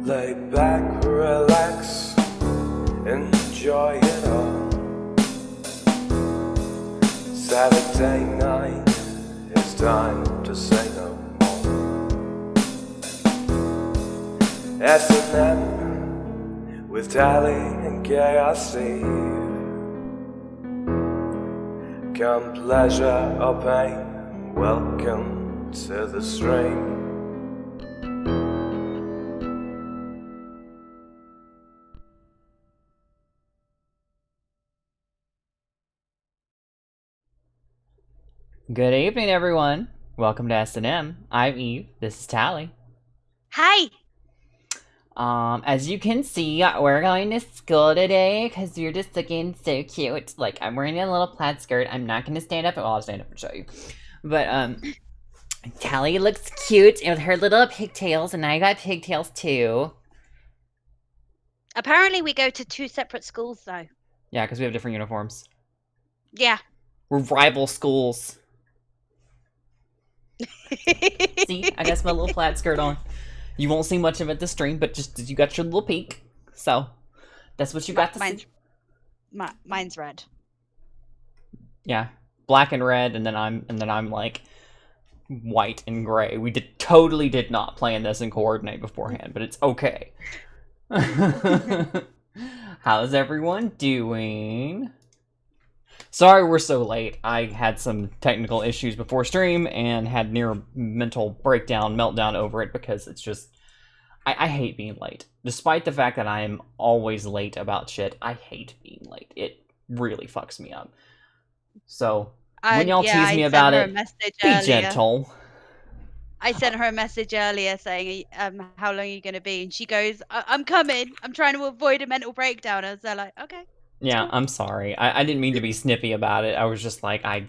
Lay back, relax, enjoy it all. Saturday night, it's time to say no more. S&M with Tally and KRC. Come pleasure or pain, welcome to the stream. Good evening, everyone. Welcome to S&M. I'm Eve. This is Tally. Hi. As you can see, we're going to school today because you're just looking so cute. Like, I'm wearing a little plaid skirt. I'm not going to stand up. Well, I'll stand up and show you. But, Tally looks cute with her little pigtails, and I got pigtails too. Apparently we go to two separate schools, though. Yeah, because we have different uniforms. Yeah. We're rival schools. See, I got my little plaid skirt on. You won't see much of it this stream, but just you got your little peek. So, that's what you got to see. Mine's red. Yeah, black and red, and then I'm like white and gray. We totally did not plan this and coordinate beforehand, but it's okay. How's everyone doing? Sorry we're so late. I had some technical issues before stream and had near mental meltdown over it because it's just I hate being late. Despite the fact that I am always late about shit, I hate being late. It really fucks me up. So when y'all tease me about it, be gentle. I sent her a message earlier saying, how long are you going to be? And she goes, I'm coming. I'm trying to avoid a mental breakdown. I was like, okay. Yeah, cool. I'm sorry. I didn't mean to be snippy about it. I was just like, I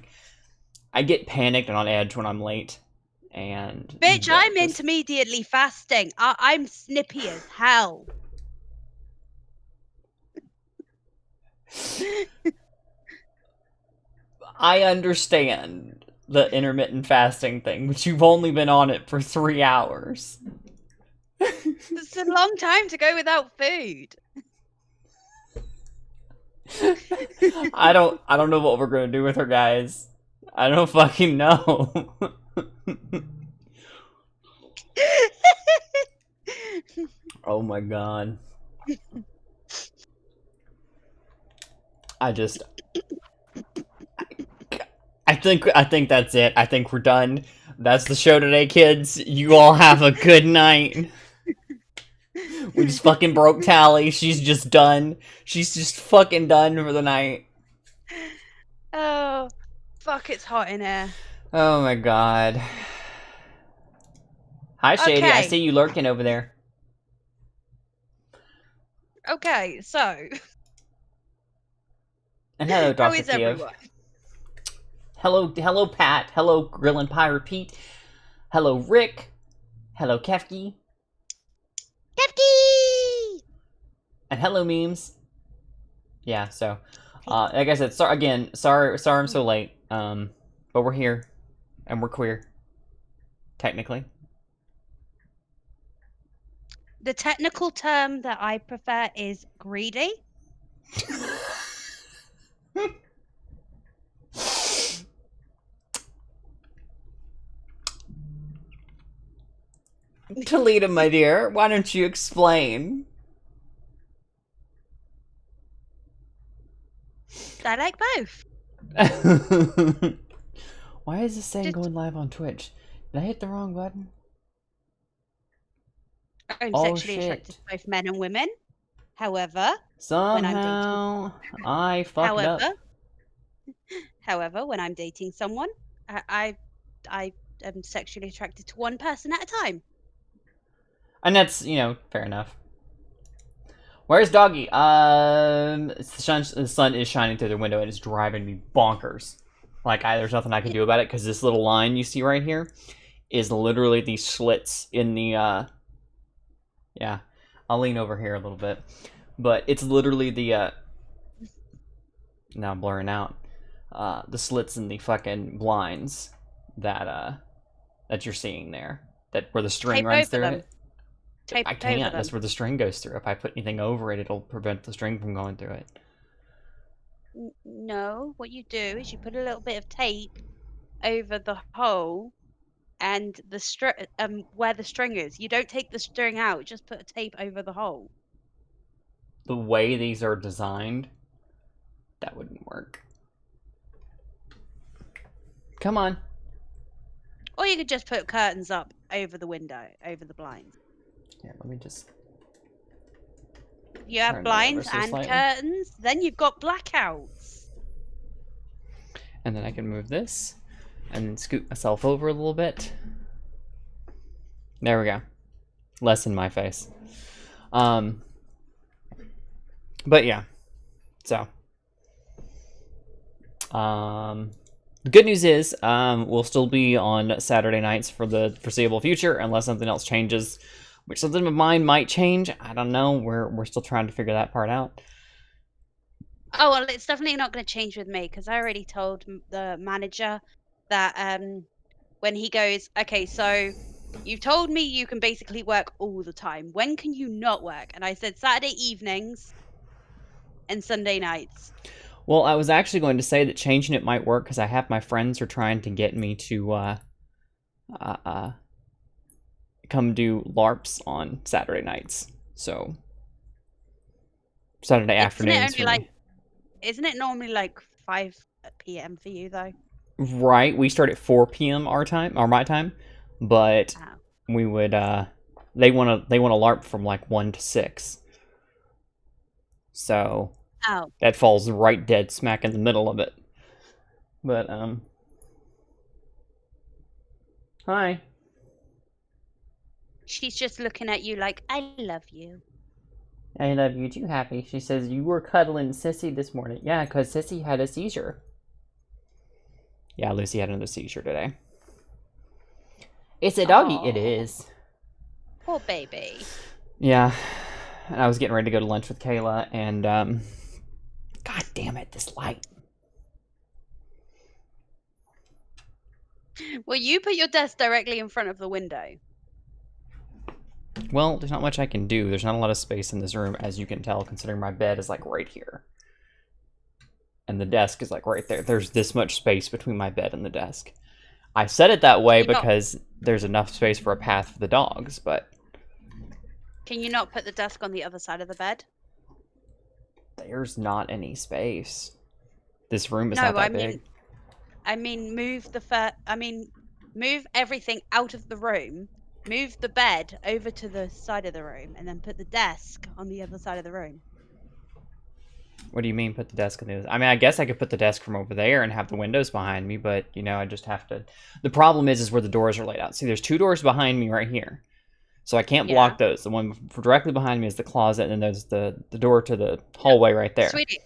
get panicked and on edge when I'm late. And bitch, I'm intermediately fasting. I'm snippy as hell. I understand the intermittent fasting thing, but you've only been on it for 3 hours. It's a long time to go without food. I don't know what we're gonna do with her, guys. I don't fucking know. Oh my god. I think that's it. I think we're done. That's the show today, kids. You all have a good night. We just fucking broke Tally. She's just done. She's just fucking done for the night. Oh, fuck, it's hot in here. Oh my god. Hi, Shady. Okay. I see you lurking over there. Okay, so. And hello, Dr. How is Kiev. Everyone? Hello, Pat. Hello, Grillin' Pirate Pete. Hello, Rick. Hello, Kefki. Kefki! And hello, memes. Yeah, so, like I said, sorry I'm so late. But we're here, and we're queer. Technically. The technical term that I prefer is greedy. Toledo, my dear, why don't you explain? I like both. Why is this saying going live on Twitch? Did I hit the wrong button? I'm sexually attracted to both men and women. However, somehow I fucked up. However, when I'm dating someone, I am sexually attracted to one person at a time. And that's, fair enough. Where's Doggy? The sun is shining through the window and it's driving me bonkers. Like, there's nothing I can do about it because this little line you see right here is literally the slits in the, yeah. I'll lean over here a little bit. But it's literally the, now I'm blurring out, the slits in the fucking blinds that you're seeing there. Where the string runs through it. Tape I it over can't. them. That's where the string goes through. If I put anything over it, it'll prevent the string from going through it. No, what you do is you put a little bit of tape over the hole and the where the string is. You don't take the string out, just put a tape over the hole. The way these are designed, that wouldn't work. Come on. Or you could just put curtains up over the window, over the blinds. Here, let me just... You have turn that over blinds so and slightly. curtains, then you've got blackouts. And then I can move this and then scoot myself over a little bit. There we go. Less in my face. But yeah. So. The good news is we'll still be on Saturday nights for the foreseeable future unless something else changes. Which something of mine might change. I don't know. We're still trying to figure that part out. Oh, well, it's definitely not going to change with me because I already told the manager that when he goes, okay, so you've told me you can basically work all the time. When can you not work? And I said Saturday evenings and Sunday nights. Well, I was actually going to say that changing it might work because I have my friends are trying to get me to come do LARPs on Saturday nights. So Saturday afternoons for me. Isn't it normally like 5 p.m. for you though? Right, we start at 4 p.m. our time, or my time, but we would they want to LARP from like 1 to 6. So that falls right dead smack in the middle of it. But hi. She's just looking at you like, I love you. I love you too, Happy. She says, you were cuddling Sissy this morning. Yeah, because Sissy had a seizure. Yeah, Lucy had another seizure today. It's a doggy. Aww. It is. Poor baby. Yeah. And I was getting ready to go to lunch with Kayla, and, God damn it, this light. Well, you put your desk directly in front of the window. Well, there's not much I can do. There's not a lot of space in this room, as you can tell, considering my bed is, like, right here. And the desk is, like, right there. There's this much space between my bed and the desk. I said it that way because there's enough space for a path for the dogs, but... Can you not put the desk on the other side of the bed? There's not any space. This room is not that big. I mean, move everything out of the room. Move the bed over to the side of the room and then put the desk on the other side of the room. What do you mean put the desk on the other? I mean, I guess I could put the desk from over there and have the windows behind me, but, you know, I just have to... The problem is where the doors are laid out. See, there's 2 doors behind me right here. So I can't block those. The one directly behind me is the closet, and then there's the door to the hallway right there. Sweetie.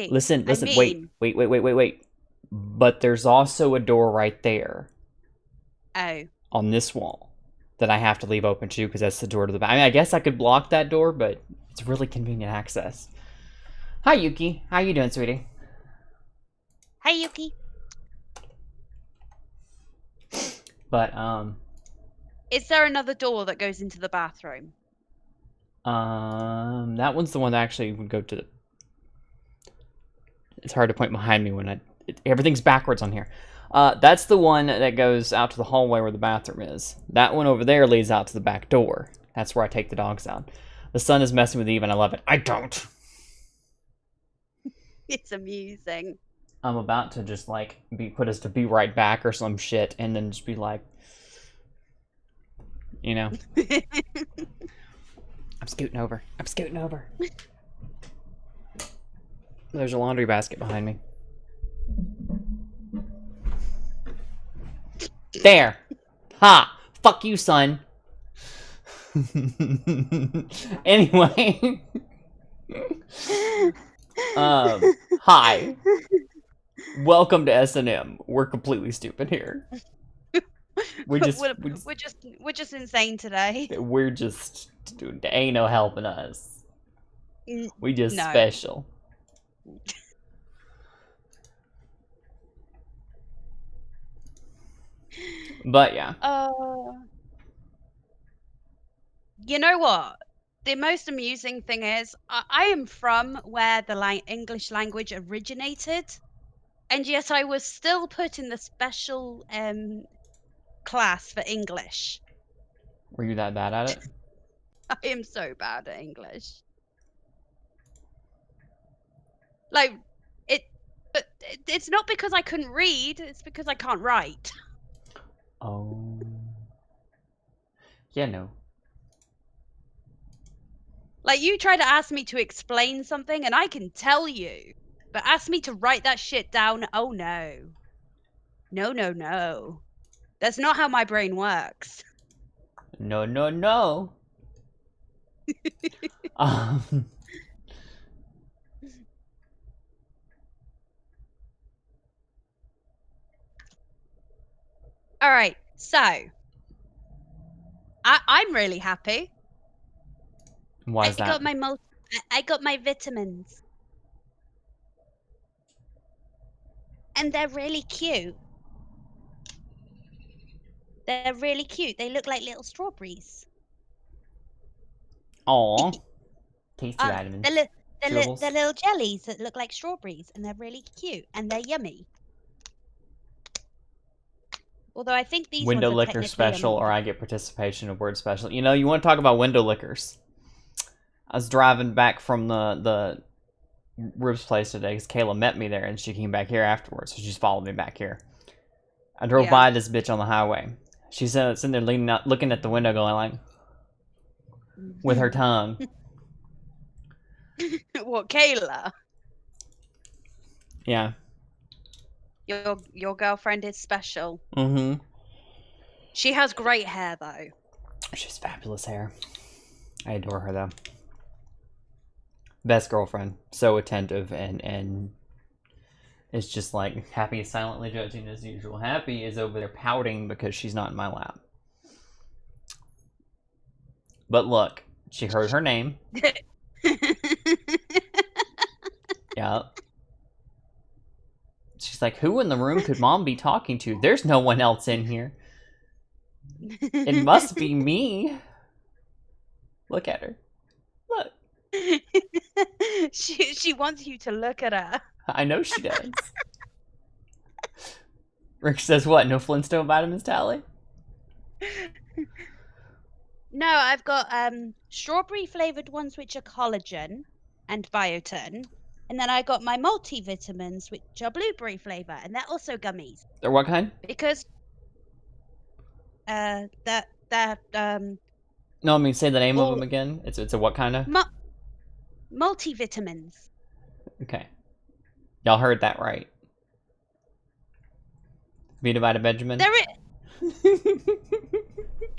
Listen, wait. But there's also a door right there. Oh. On this wall that I have to leave open too, because that's the door to the back. I mean, I guess I could block that door, but it's really convenient access. Hi, Yuki. How you doing, sweetie? Hi, Yuki. But, is there another door that goes into the bathroom? That one's the one that actually would go to the... It's hard to point behind me when everything's backwards on here. That's the one that goes out to the hallway where the bathroom is. That one over there leads out to the back door. That's where I take the dogs out. The sun is messing with Eve, and I love it. I don't. It's amusing. I'm about to just, like, put us to be right back or some shit, and then just be like... You know? I'm scooting over. There's a laundry basket behind me. There! Ha! Fuck you, son! Anyway. Hi. Welcome to S&M. We're completely stupid here. We're just insane today. We're just... Dude, there ain't no helping us. We just special. But yeah. You know what? The most amusing thing is, I am from where the English language originated, and yet I was still put in the special class for English. Were you that bad at it? I am so bad at English. Like but it's not because I couldn't read, it's because I can't write. Oh. Yeah, no. Like, you try to ask me to explain something and I can tell you, but ask me to write that shit down, oh no. No, no, no. That's not how my brain works. No, no, no. um, All right, so I'm really happy. why I is that? got my I got my vitamins, and they're really cute. They're really cute. They look like little strawberries. Aw. Tasty vitamins. Chewables. They're little jellies that look like strawberries, and they're really cute, and they're yummy. Although I think these Window ones are licker technically special, yummy. or I get participation of word special. You know, you want to talk about window lickers. I was driving back from the Ribs place today because Kayla met me there and she came back here afterwards, so she's followed me back here. I drove by this bitch on the highway. She's sitting there leaning out, looking at the window, going like, with her tongue. What, Kayla? Yeah. Your girlfriend is special. Mm-hmm. She has great hair, though. She's fabulous hair. I adore her, though. Best girlfriend. So attentive and it's just like Happy is silently judging as usual. Happy is over there pouting because she's not in my lap. But look, she heard her name. Yeah. She's like, who in the room could mom be talking to? There's no one else in here. It must be me. Look at her. Look. She wants you to look at her. I know she does. Rick says what? No Flintstone vitamins, Tally? No, I've got strawberry flavored ones, which are collagen and biotin, and then I got my multivitamins, which are blueberry flavor, and they're also gummies. Or what kind? Because that No, I mean, say the name of them again. It's a what kind of? multivitamins. Okay. Y'all heard that right. Vita Vita Benjamin?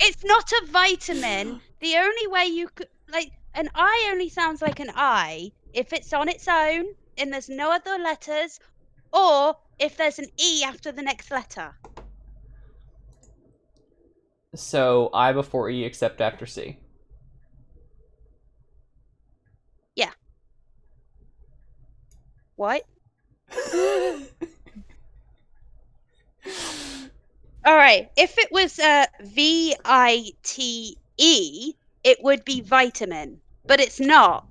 It's not a vitamin. The only way you could, like, an I only sounds like an I if it's on its own and there's no other letters, or if there's an E after the next letter. So, I before E except after C. Yeah. What? All right. If it was VITE, it would be vitamin, but it's not.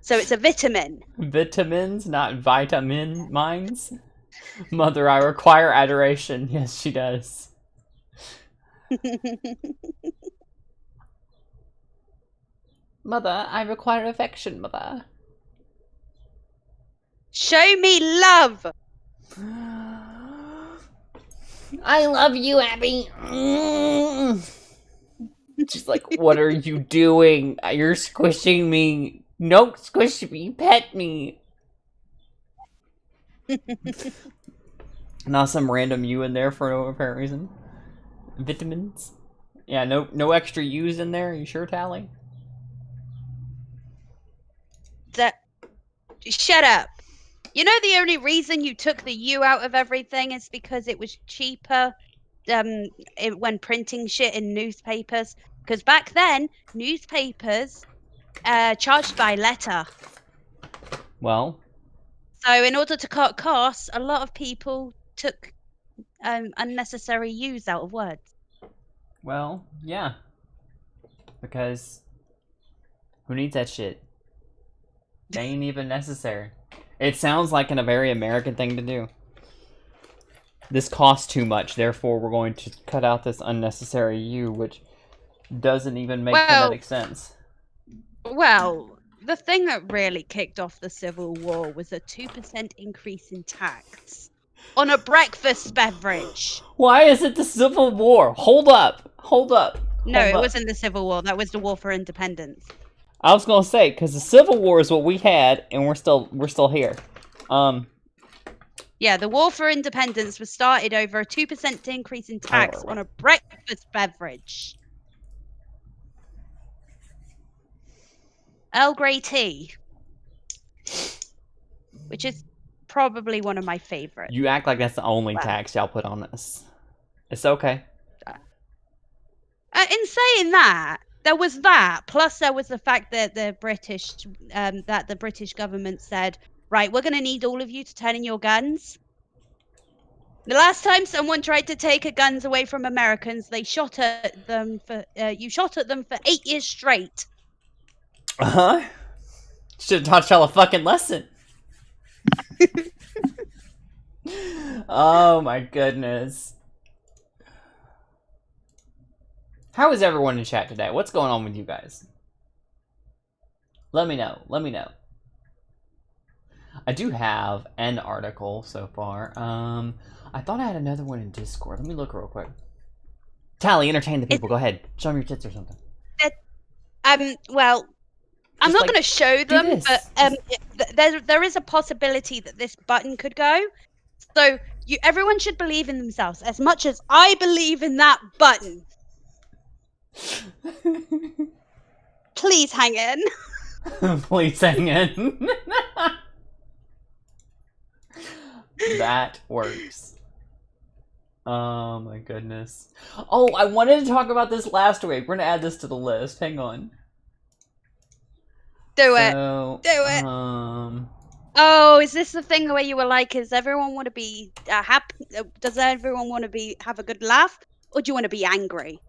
So it's a vitamin. Vitamins, not vitamin mines. Mother, I require adoration. Yes, she does. Mother, I require affection, mother. Show me love. I love you, Abby. She's like, what are you doing? You're squishing me. Don't squish me. Pet me. Not some random U in there for no apparent reason. Vitamins. Yeah, no extra U's in there. Are you sure, Tally? Shut up. You know the only reason you took the U out of everything is because it was cheaper when printing shit in newspapers. Because back then, newspapers charged by letter. Well. So in order to cut costs, a lot of people took unnecessary U's out of words. Well, yeah. because who needs that shit? They ain't even necessary. It sounds like a very American thing to do. This costs too much, therefore we're going to cut out this unnecessary U, which doesn't even make phonetic sense. Well, the thing that really kicked off the Civil War was a 2% increase in tax on a breakfast beverage. Why is it the Civil War? Hold up. No, it wasn't the Civil War. That was the War for Independence. I was gonna say, because the Civil War is what we had, and we're still here. Yeah, the War for Independence was started over a 2% increase in tax on a breakfast beverage. Earl Grey tea, which is probably one of my favorites. You act like that's the only tax y'all put on us. It's okay. In saying that, there was that. Plus, there was the fact that the British government said, right, we're going to need all of you to turn in your guns. The last time someone tried to take guns away from Americans, they shot at them for you shot at them for 8 years straight. Should have taught y'all a fucking lesson. Oh my goodness. How is everyone in chat today? What's going on with you guys? Let me know. I do have an article so far. I thought I had another one in Discord. Let me look real quick. Tally, entertain the people. Go ahead. Show them your tits or something. Well, I'm not going to show them, but there is a possibility that this button could go. So everyone should believe in themselves as much as I believe in that button. Please hang in. Please hang in. That works. Oh my goodness. Oh, I wanted to talk about this last week. We're gonna add this to the list. Hang on. Do it. Oh, is this the thing where you were like, does everyone want to be happy? Does everyone want to have a good laugh? Or do you want to be angry?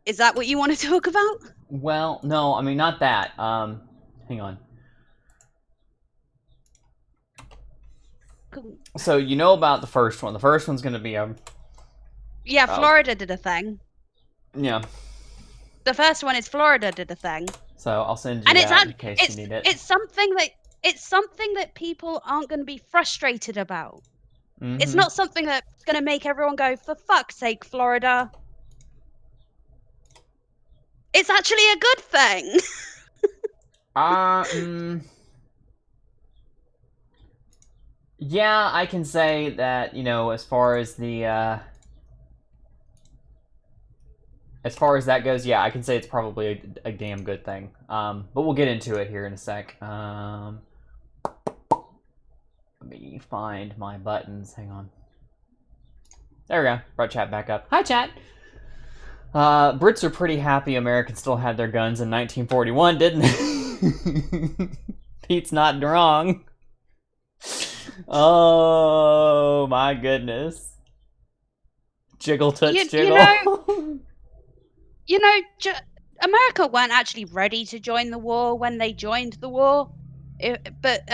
Is that what you want to talk about? Well, no, I mean, not that. Hang on. Cool. So, you know about the first one. The first one's going to be Yeah, Florida did a thing. Yeah. The first one is Florida did a thing. So, I'll send you that in case you need it. It's something that people aren't going to be frustrated about. Mm-hmm. It's not something that's going to make everyone go, for fuck's sake, Florida. It's actually a good thing. Yeah, I can say that, as far as that goes, yeah, I can say it's probably a damn good thing. But we'll get into it here in a sec. Let me find my buttons. Hang on. There we go. Brought chat back up. Hi, chat. Brits are pretty happy Americans still had their guns in 1941, didn't they? Pete's not wrong. Oh my goodness. Jiggle toots jiggle. America weren't actually ready to join the war when they joined the war. But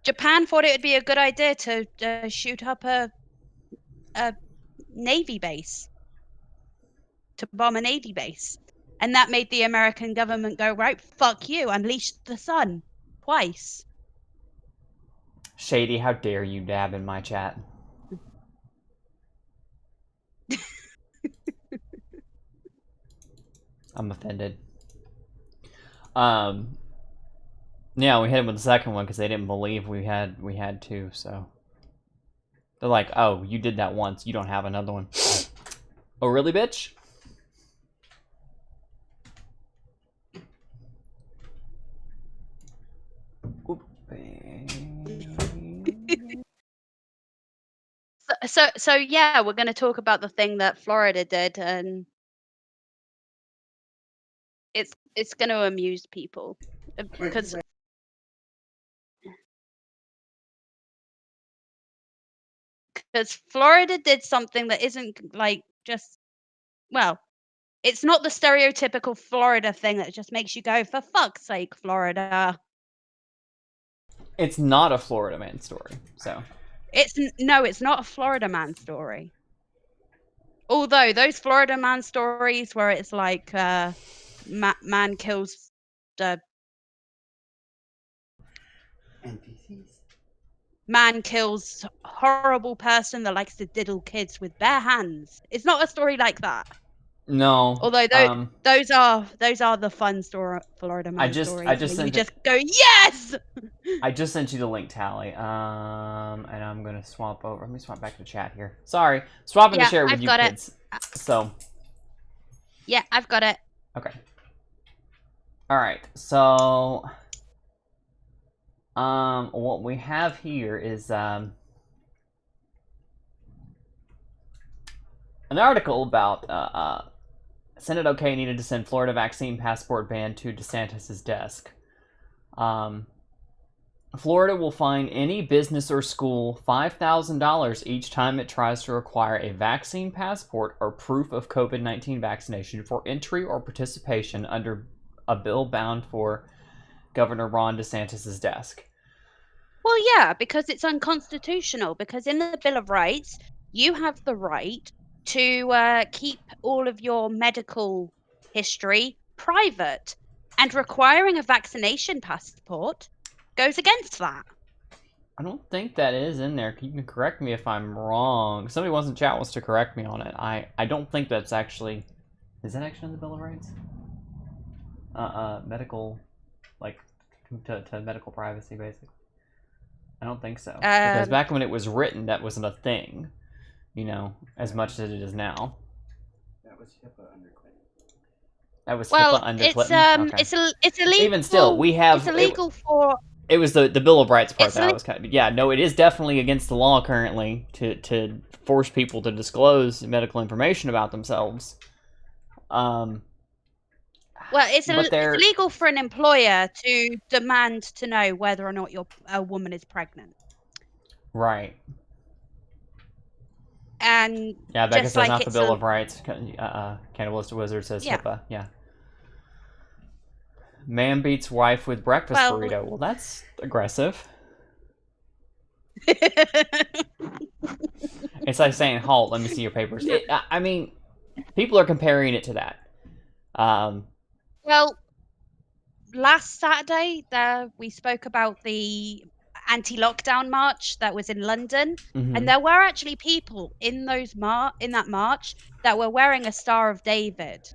Japan thought it would be a good idea to shoot up a Navy base. To bomb a Navy base. And that made the American government go, right, fuck you, unleash the sun. Twice. Shady, how dare you dab in my chat? I'm offended. Yeah, we hit him with the second one because they didn't believe we had two, so they're like, oh, you did that once, you don't have another one. Oh, really, bitch? So yeah, we're going to talk about the thing that Florida did, and it's going to amuse people because Florida did something that isn't like just, well, It's not the stereotypical Florida thing that just makes you go, for fuck's sake, Florida. It's not a Florida man story, so. It's not a Florida man story. Although those Florida man stories where it's like man kills the NPCs. Man kills horrible person that likes to diddle kids with bare hands. It's not a story like that. No. Although those are the fun Florida man stories. I just sent you just go, yes. I just sent you the link, Tally. And I'm gonna swap over. Let me swap back to chat here. Sorry, swapping to share with you kids. So. Yeah, I've got it. Okay. All right. So. What we have here is an article about Senate okay needed to send Florida vaccine passport ban to DeSantis's desk. Florida will fine any business or school $5,000 each time it tries to require a vaccine passport or proof of COVID-19 vaccination for entry or participation under a bill bound for Governor Ron DeSantis's desk. Well, yeah, because it's unconstitutional. Because in the Bill of Rights, you have the right to keep all of your medical history private, and requiring a vaccination passport goes against that. I don't think that is in there. You can correct me if I'm wrong. Somebody wants in chat wants to correct me on it. I don't think that's actually... Is that actually in the Bill of Rights? Medical... Like, to medical privacy, basically. I don't think so. Because back when it was written, that wasn't a thing. You know, as much as it is now. That was HIPAA under Clinton. That was HIPAA under Clinton? Okay. It's illegal. Even still, we have... It's illegal for... It was the Bill of Rights part that I was kind of... Yeah, no, it is definitely against the law currently to force people to disclose medical information about themselves. Well, it's illegal for an employer to demand to know whether or not a woman is pregnant. Right. And yeah, Becca says not the Bill of Rights. Cannibalistic Wizard says HIPAA. Yeah. Man beats wife with breakfast burrito. Well, that's aggressive. It's like saying, halt, let me see your papers. I mean, people are comparing it to that. Well, last Saturday, we spoke about the anti-lockdown march that was in London, and there were actually people in that march that were wearing a Star of David.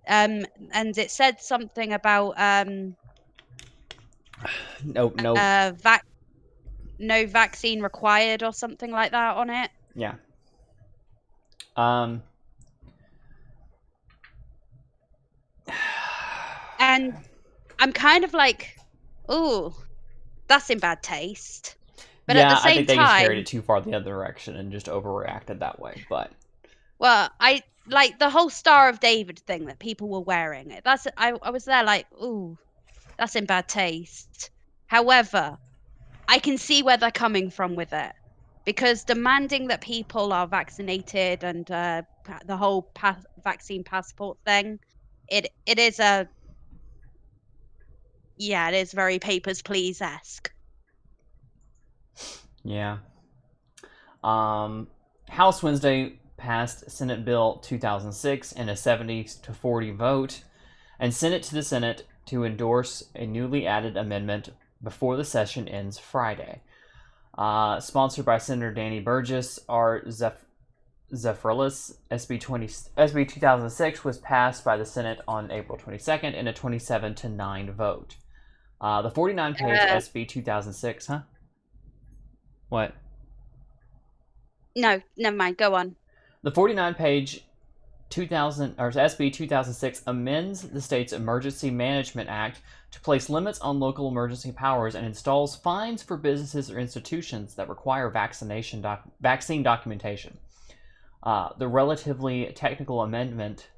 And it said something about no vaccine required or something like that on it. Yeah. And I'm kind of like, ooh, that's in bad taste. But at the same I think they time, just carried it too far the other direction and just overreacted that way. But well, I like the whole Star of David thing that people were wearing. I was there like, ooh, that's in bad taste. However, I can see where they're coming from with it, because demanding that people are vaccinated and the whole vaccine passport thing, it is it is very Papers, Please-esque. Yeah. House Wednesday passed Senate Bill 2006 in a 70-40 vote and sent it to the Senate to endorse a newly added amendment before the session ends Friday. Sponsored by Senator Danny Burgess, Art Zephyrilus, SB 2006 was passed by the Senate on April 22nd in a 27-9 vote. The 49-page SB 2006, huh? What? No, never mind. Go on. The 49-page SB 2006 amends the state's Emergency Management Act to place limits on local emergency powers and installs fines for businesses or institutions that require vaccine documentation. The relatively technical amendment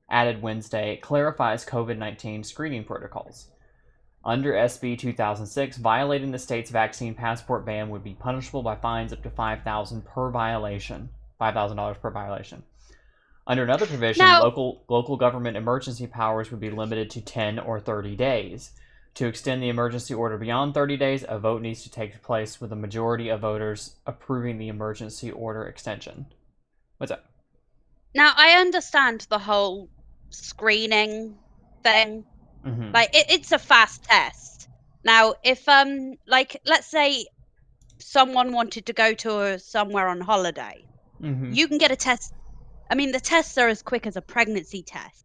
added Wednesday clarifies COVID-19 screening protocols. Under SB 2006, violating the state's vaccine passport ban would be punishable by fines up to $5,000 per violation. $5,000 per violation. Under another provision, Now, local government emergency powers would be limited to 10 or 30 days. To extend the emergency order beyond 30 days, a vote needs to take place with a majority of voters approving the emergency order extension. What's up? now I understand the whole screening thing. Mm-hmm. Like it's a fast test. Now, if like let's say someone wanted to go to somewhere on holiday, Mm-hmm. you can get a test. I mean, the tests are as quick as a pregnancy test.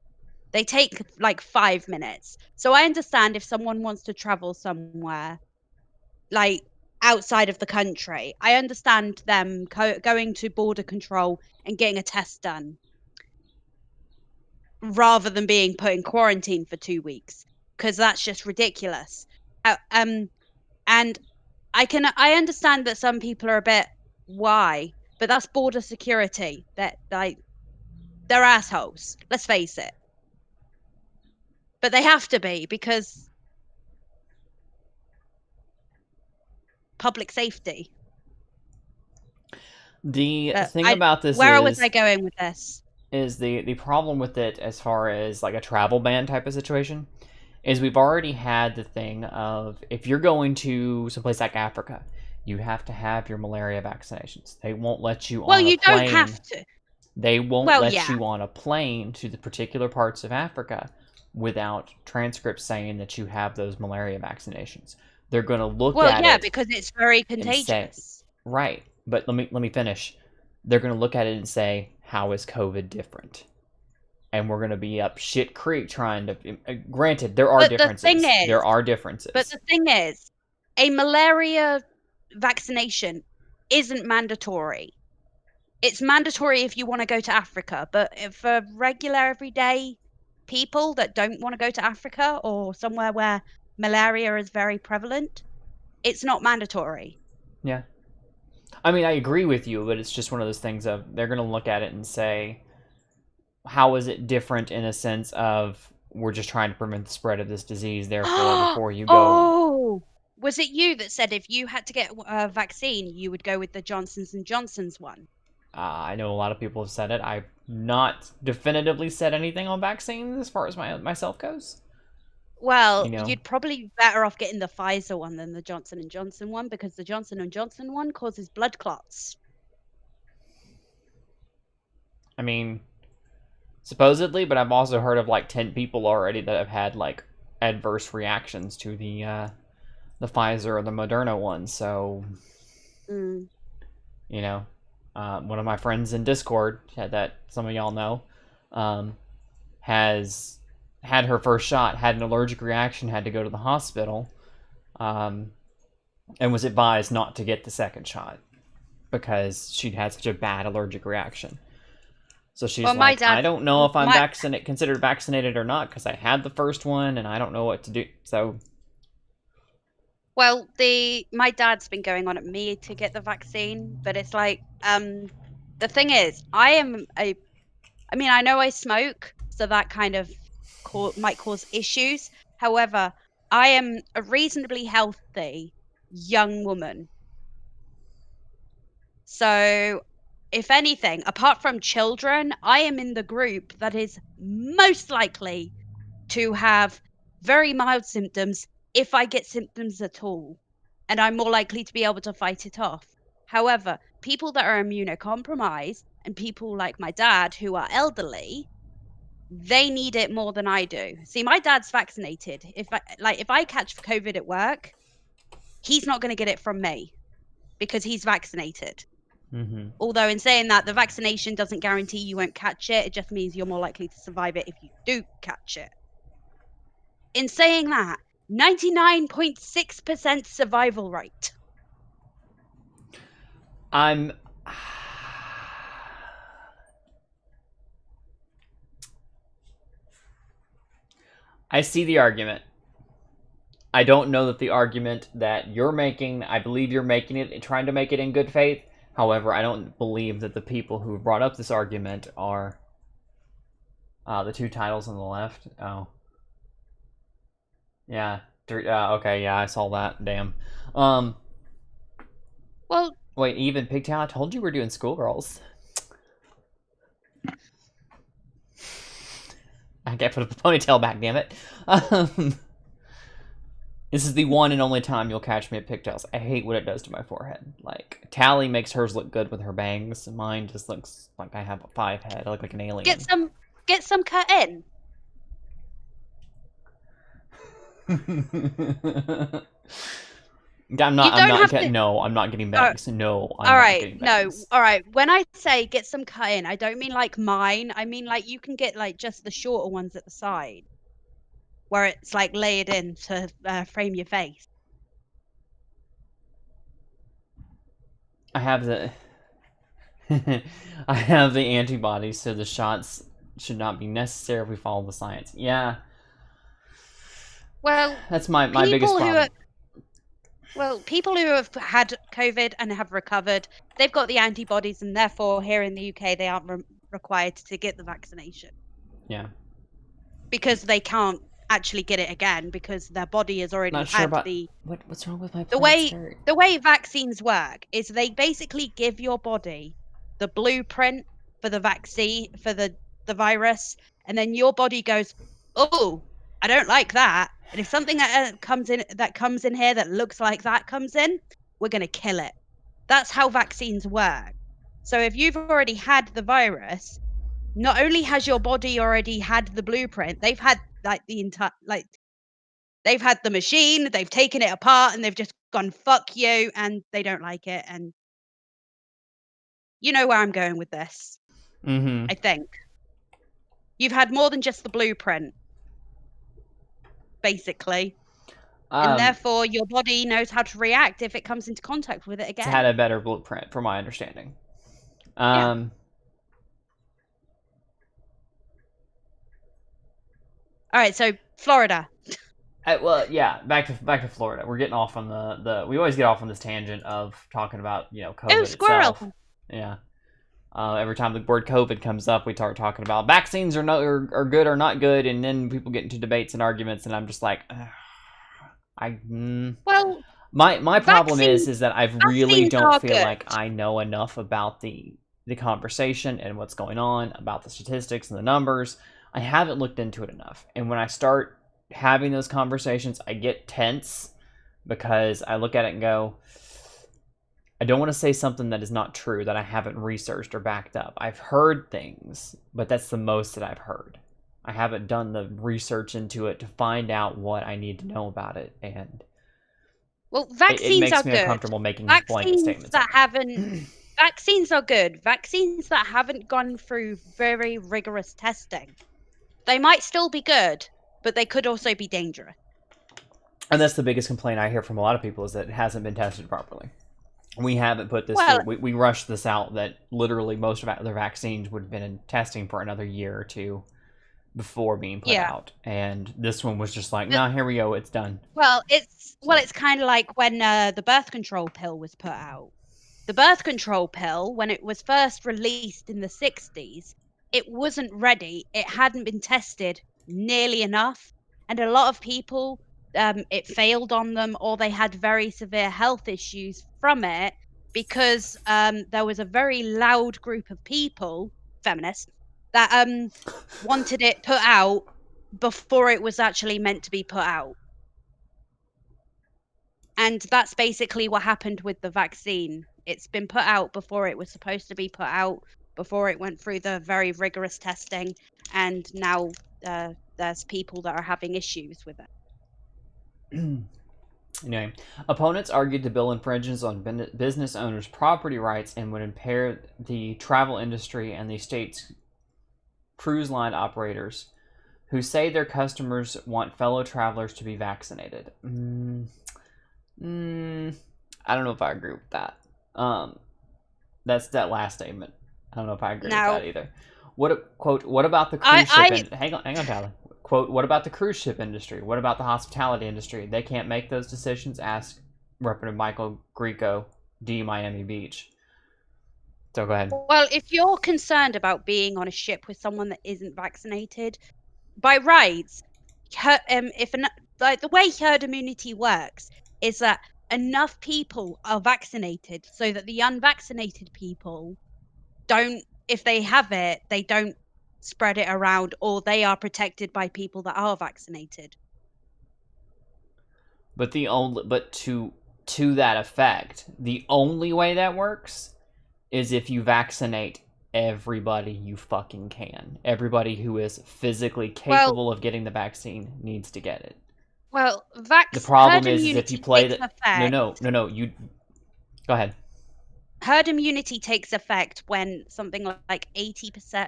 They take like 5 minutes. So I understand if someone wants to travel somewhere like outside of the country, I understand them going to border control and getting a test done rather than being put in quarantine for 2 weeks, because that's just ridiculous. And I understand that some people are a bit why, but that's border security. That like they're assholes. Let's face it. But they have to be because public safety. The But thing about this where was I going with this? is the problem with it as far as like a travel ban type of situation is we've already had the thing of if you're going to someplace like Africa, you have to have your malaria vaccinations. They won't let you Well, on a you plane. don't have to. They won't Well, let yeah. you on a plane to the particular parts of Africa without transcripts saying that you have those malaria vaccinations. They're going to look Well, at yeah, it because it's very and say, contagious. right, but let me finish. They're going to look at it and say, how is COVID different? And we're going to be up shit creek trying to. Granted, there are But differences. the thing is, there are differences. But the thing is, a malaria vaccination isn't mandatory. It's mandatory if you want to go to Africa, but for regular everyday people that don't want to go to Africa or somewhere where malaria is very prevalent, it's not mandatory. Yeah. I mean, I agree with you, but it's just one of those things of they're going to look at it and say, how is it different in a sense of we're just trying to prevent the spread of this disease, therefore, before you go. Oh, was it you that said if you had to get a vaccine, you would go with the Johnson's & Johnson's one? I know a lot of people have said it. I've not definitively said anything on vaccines as far as myself goes. Well, You know. you'd probably be better off getting the Pfizer one than the Johnson & Johnson one because the Johnson & Johnson one causes blood clots. I mean, supposedly, but I've also heard of like 10 people already that have had like adverse reactions to the Pfizer or the Moderna one. So, you know, one of my friends in Discord that some of y'all know has had her first shot, had an allergic reaction, had to go to the hospital, and was advised not to get the second shot because she'd had such a bad allergic reaction. So she's like, I don't know if I'm considered vaccinated or not because I had the first one and I don't know what to do. So, well, my dad's been going on at me to get the vaccine, but it's like the thing is, I mean, I know I smoke, so that kind of might cause issues. However, I am a reasonably healthy young woman. So, if anything, apart from children, I am in the group that is most likely to have very mild symptoms if I get symptoms at all. And I'm more likely to be able to fight it off. However, people that are immunocompromised and people like my dad who are elderly, they need it more than I do. See, my dad's vaccinated. If I catch COVID at work, he's not going to get it from me because he's vaccinated. Although in saying that, the vaccination doesn't guarantee you won't catch it. It just means you're more likely to survive it if you do catch it. In saying that, 99.6% survival rate. I see the argument. I don't know that the argument that you're making, I believe you're making it and trying to make it in good faith. However, I don't believe that the people who brought up this argument are the two titles on the left. Oh. Yeah. Okay, yeah, I saw that. Damn. Well, wait, even Pigtail, I told you we're doing Schoolgirls. I can't put the ponytail back, damn it. This is the one and only time you'll catch me at pigtails. I hate what it does to my forehead. Like, Tally makes hers look good with her bangs, and mine just looks like I have a 5 head. I look like an alien. Get some cut in. I'm not getting bangs. No, I'm not getting bangs. All right. When I say get some cut in, I don't mean like mine. I mean like you can get like just the shorter ones at the side, where it's like layered in to frame your face. I have the I have the antibodies, so the shots should not be necessary if we follow the science. Yeah. Well, that's my biggest problem. People who have had COVID and have recovered, they've got the antibodies, and therefore here in the UK they aren't required to get the vaccination. Yeah. Because they can't actually get it again because their body has already what's wrong with my the way vaccines work is they basically give your body the blueprint for the vaccine for the virus, and then your body goes, oh, I don't like that, and if something that comes in here that looks like that comes in, we're going to kill it. That's how vaccines work. So if you've already had the virus, not only has your body already had the blueprint, they've had they've had the machine, they've taken it apart, and they've just gone, fuck you, and they don't like it. And you know where I'm going with this. Mm-hmm. I think you've had more than just the blueprint, basically. And therefore your body knows how to react if it comes into contact with it again. It's had a better blueprint, from my understanding. Yeah. All right, so Florida. Well, yeah, back to Florida. We're getting off on the we always get off on this tangent of talking about, COVID itself. Yeah. Every time the word COVID comes up, we start talking about vaccines are good or not good, and then people get into debates and arguments, and I'm just like, my problem is that I really don't feel like I know enough about the conversation and what's going on, about the statistics and the numbers. I haven't looked into it enough, and when I start having those conversations, I get tense because I look at it and go, I don't want to say something that is not true, that I haven't researched or backed up. I've heard things, but that's the most that I've heard. I haven't done the research into it to find out what I need to know about it, and vaccines it makes are me good. uncomfortable making blanket statements. Vaccines are good. Vaccines that haven't gone through very rigorous testing, they might still be good, but they could also be dangerous. And that's the biggest complaint I hear from a lot of people, is that it hasn't been tested properly. We haven't put this through. We rushed this out, that literally most of other vaccines would have been in testing for another year or two before being put out. And this one was just like, nah, here we go, it's done. Well, it's kind of like when the birth control pill was put out. The birth control pill, when it was first released in the 60s, it wasn't ready. It hadn't been tested nearly enough. And a lot of people, it failed on them, or they had very severe health issues from it, because there was a very loud group of people, feminists, that wanted it put out before it was actually meant to be put out. And that's basically what happened with the vaccine. It's been put out before it was supposed to be put out, before it went through the very rigorous testing, and now there's people that are having issues with it. Anyway, opponents argued the bill infringes on business owners' property rights and would impair the travel industry and the state's cruise line operators, who say their customers want fellow travelers to be vaccinated. I don't know if I agree with that. That's that last statement. I don't know if I agree with that either. What about the cruise ship? Hang on, Tyler. Quote, what about the cruise ship industry? What about the hospitality industry? They can't make those decisions? Asked Representative Michael Grieco, D. Miami Beach. So go ahead. Well, if you're concerned about being on a ship with someone that isn't vaccinated, by rights, the way herd immunity works is that enough people are vaccinated so that the unvaccinated people don't, if they have it, they don't spread it around, or they are protected by people that are vaccinated. But to that effect, the only way that works is if you vaccinate everybody you fucking can. Everybody who is physically capable of getting the vaccine needs to get it. Well, The problem herd is if immunity you play takes that. effect. No. You go ahead. Herd immunity takes effect when something like 80%,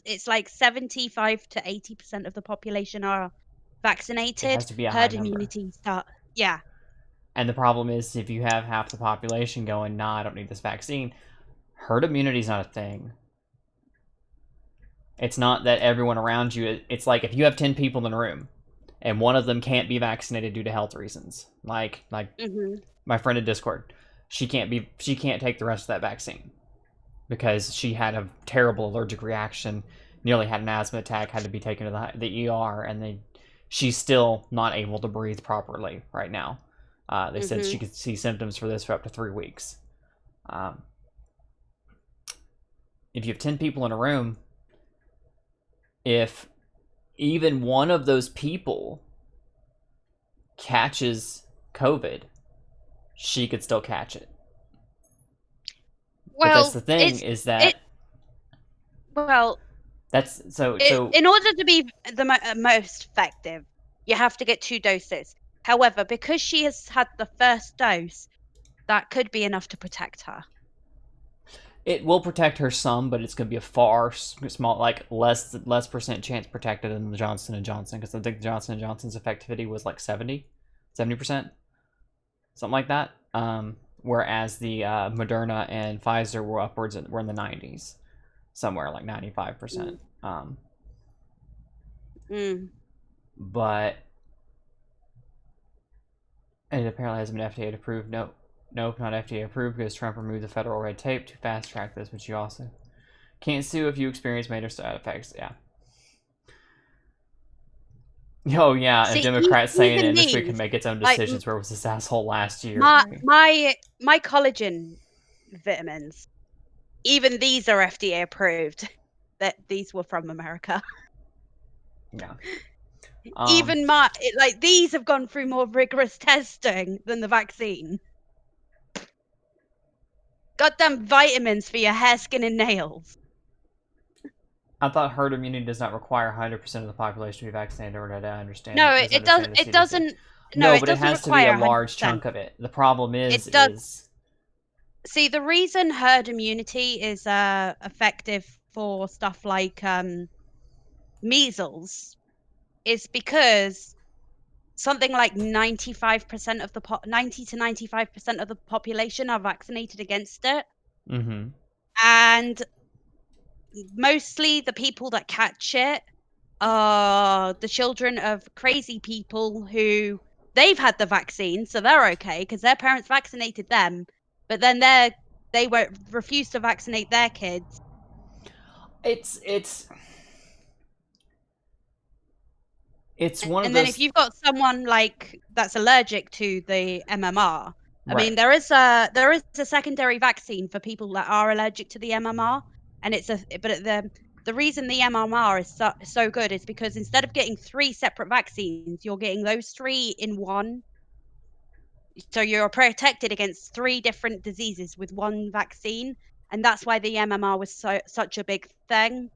it's like 75 to 80% of the population are vaccinated. It has to be a high Herd number. immunity start. Yeah. And the problem is if you have half the population going, nah, I don't need this vaccine, herd immunity is not a thing. It's not that everyone around you, it's like if you have 10 people in a room and one of them can't be vaccinated due to health reasons, like my friend in Discord, she can't take the rest of that vaccine because she had a terrible allergic reaction, nearly had an asthma attack, had to be taken to the ER, and she's still not able to breathe properly right now. They said she could see symptoms for this for up to 3 weeks. If you have 10 people in a room, if even one of those people catches COVID, she could still catch it. Well, but that's the thing is that that's so in order to be the most effective, you have to get 2 doses. However, because she has had the first dose, that could be enough to protect her. It will protect her some, but it's going to be a far small, like less percent chance protected than the Johnson & Johnson, because I think the Johnson & Johnson's effectivity was like 70%, something like that. Whereas the Moderna and Pfizer were in the 90s, somewhere like 95%. But it apparently hasn't been FDA approved. Nope, not FDA approved because Trump removed the federal red tape to fast track this, which you also can't sue if you experience major side effects. Yeah. Oh yeah, a Democrat saying the industry can make its own decisions. Where was this asshole last year? My collagen vitamins, even these are FDA approved. That these were from America. Yeah. Even these have gone through more rigorous testing than the vaccine. Goddamn vitamins for your hair, skin, and nails. I thought herd immunity does not require 100% of the population to be vaccinated, or did I understand? No, it does. It doesn't. No, but it has to be a large chunk of it. The problem is, see, the reason herd immunity is effective for stuff like measles is because something like 95% of the 90 to 95% of the population are vaccinated against it. And mostly the people that catch it are the children of crazy people who they've had the vaccine, so they're okay because their parents vaccinated them, but then they won't refuse to vaccinate their kids. It's one of those. And then if you've got someone like that's allergic to the MMR, I mean, there is a secondary vaccine for people that are allergic to the MMR, and the reason the MMR is so good is because instead of getting 3 separate vaccines, you're getting those 3 in one. So you're protected against 3 different diseases with one vaccine, and that's why the MMR was such a big thing.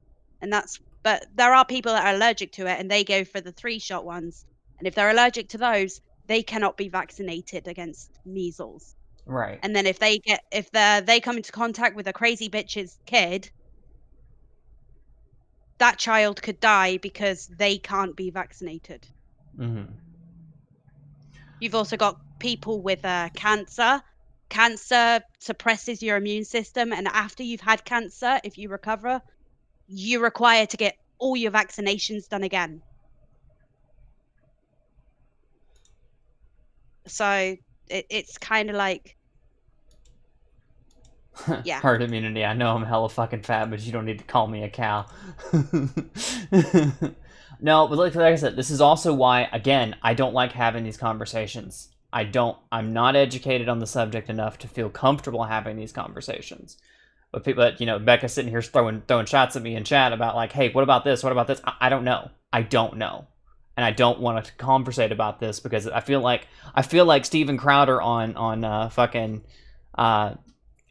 But there are people that are allergic to it, and they go for the 3-shot ones. And if they're allergic to those, they cannot be vaccinated against measles. Right. And then if they come into contact with a crazy bitch's kid, that child could die because they can't be vaccinated. You've also got people with cancer. Cancer suppresses your immune system, and after you've had cancer, if you recover, you're required to get all your vaccinations done again. So it's kind of like, yeah. Herd immunity. I know I'm hella fucking fat, but you don't need to call me a cow. No, but like I said, this is also why, again, I don't like having these conversations. I'm not educated on the subject enough to feel comfortable having these conversations. But people, Becca's sitting here throwing shots at me in chat about like, hey, what about this? What about this? I don't know. I don't know, and I don't want to conversate about this because I feel like Steven Crowder on fucking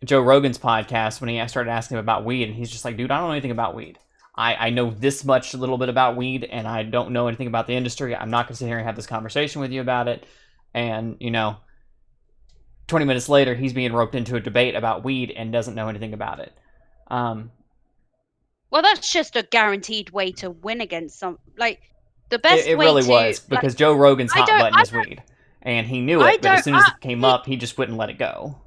Joe Rogan's podcast when he started asking him about weed, and he's just like, dude, I don't know anything about weed. I know this much little bit about weed, and I don't know anything about the industry. I'm not gonna sit here and have this conversation with you about it. And 20 minutes later, he's being roped into a debate about weed and doesn't know anything about it. Well, that's just a guaranteed way to win against some. Like, the best it way really to, was, because Joe Rogan's hot button is don't- weed. And he knew it, but as soon as it came I- up, he just wouldn't let it go.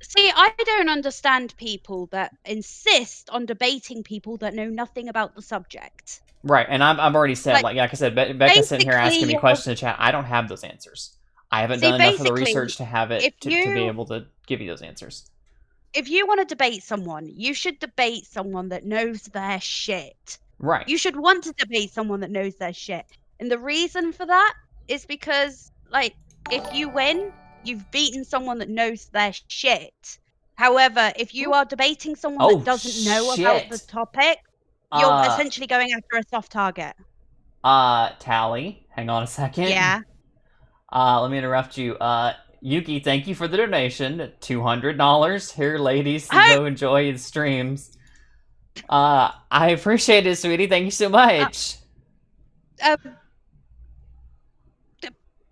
See, I don't understand people that insist on debating people that know nothing about the subject. Right, and I've already said, like I said, Becca's sitting here asking me basically, questions in chat. I don't have those answers. I haven't See, done enough of the basically, research to have it if to be you- able to give you those answers. If you want to debate someone, you should debate someone that knows their shit. Right. You should want to debate someone that knows their shit. And the reason for that is because, like, if you win, you've beaten someone that knows their shit. However, if you are debating someone that doesn't know about the topic, you're essentially going after a soft target. Tally, hang on a second. Yeah. Let me interrupt you. Yuki, thank you for the donation. $200. Here, ladies, to go enjoy the streams. I appreciate it, sweetie. Thank you so much.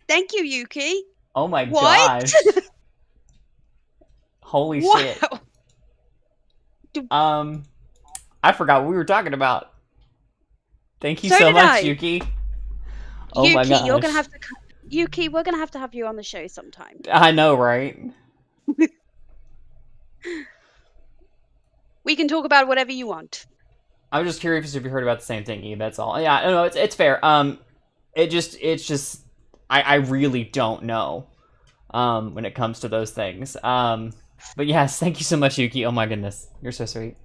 Thank you, Yuki. Oh my What? gosh. Holy Wow. shit. I forgot what we were talking about. Thank you so did much, I. Yuki. Oh Yuki, my gosh. you're gonna have to. Yuki, we're gonna have to have you on the show sometime. I know, right? We can talk about whatever you want. I was just curious if you heard about the same thing, Eve. That's all. Yeah, no, it's fair. It's just I really don't know. When it comes to those things. But yes, thank you so much, Yuki. Oh my goodness, you're so sweet.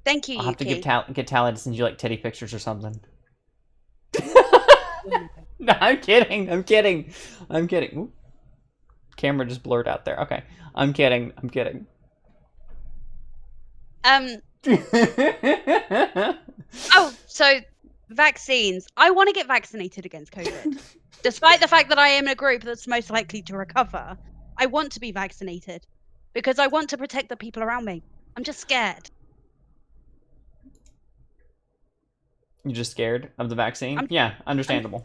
Thank you, I'll have to Yuki. get Tally to send you like titty pictures or something. No, I'm kidding. Ooh. Camera just blurred out there. Okay, I'm kidding. Oh, so vaccines. I want to get vaccinated against COVID. Despite the fact that I am in a group that's most likely to recover, I want to be vaccinated because I want to protect the people around me. I'm just scared. You're just scared of the vaccine? Yeah, understandable.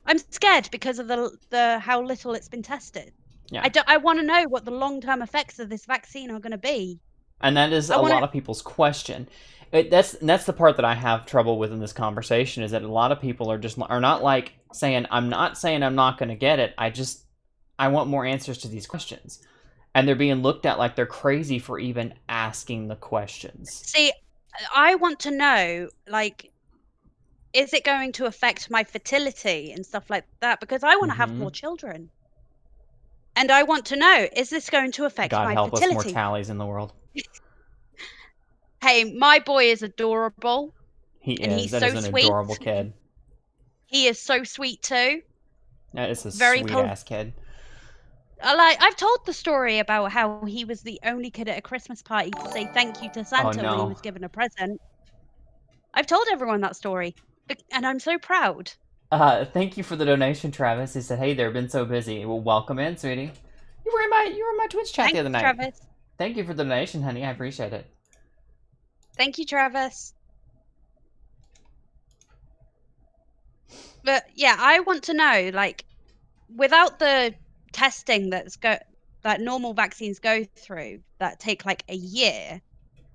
I'm scared because of the how little it's been tested. Yeah. I want to know what the long-term effects of this vaccine are going to be. And that is a lot of people's question. That's the part that I have trouble with in this conversation, is that a lot of people are not like saying, I'm not going to get it. I want more answers to these questions. And they're being looked at like they're crazy for even asking the questions. See, I want to know, like, is it going to affect my fertility and stuff like that? Because I want to have more children. And I want to know, is this going to affect God my help fertility? us, more Tallies in the world. Hey, my boy is adorable. He and is. He's That so is an sweet. adorable kid. He is so sweet too. That is a Very sweet-ass kid. I've told the story about how he was the only kid at a Christmas party to say thank you to Santa when he was given a present. I've told everyone that story, and I'm so proud. Thank you for the donation, Travis. He said, "Hey there, been so busy." Well, welcome in, sweetie. You were in my Twitch chat the other night. Travis. Thank you for the donation, honey. I appreciate it. Thank you, Travis. But yeah, I want to know, like, without the testing that normal vaccines go through that take like a year,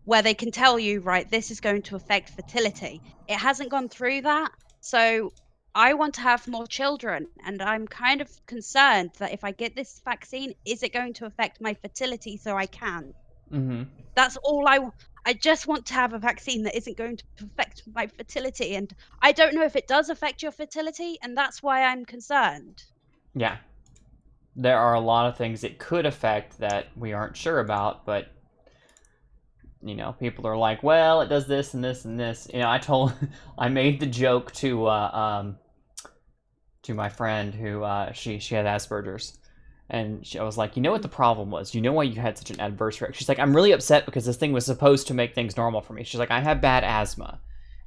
where they can tell you, right, this is going to affect fertility. It hasn't gone through that. So I want to have more children, and I'm kind of concerned that if I get this vaccine, is it going to affect my fertility so I can? Mm-hmm. That's all I just want to have a vaccine that isn't going to affect my fertility, and I don't know if it does affect your fertility, and that's why I'm concerned. Yeah. There are a lot of things it could affect that we aren't sure about, but you know, people are like, well, it does this and this and this. You know, I made the joke to my friend who she had Asperger's, And I was like, you know what the problem was? You know why you had such an adverse reaction? She's like, I'm really upset because this thing was supposed to make things normal for me. She's like, I have bad asthma.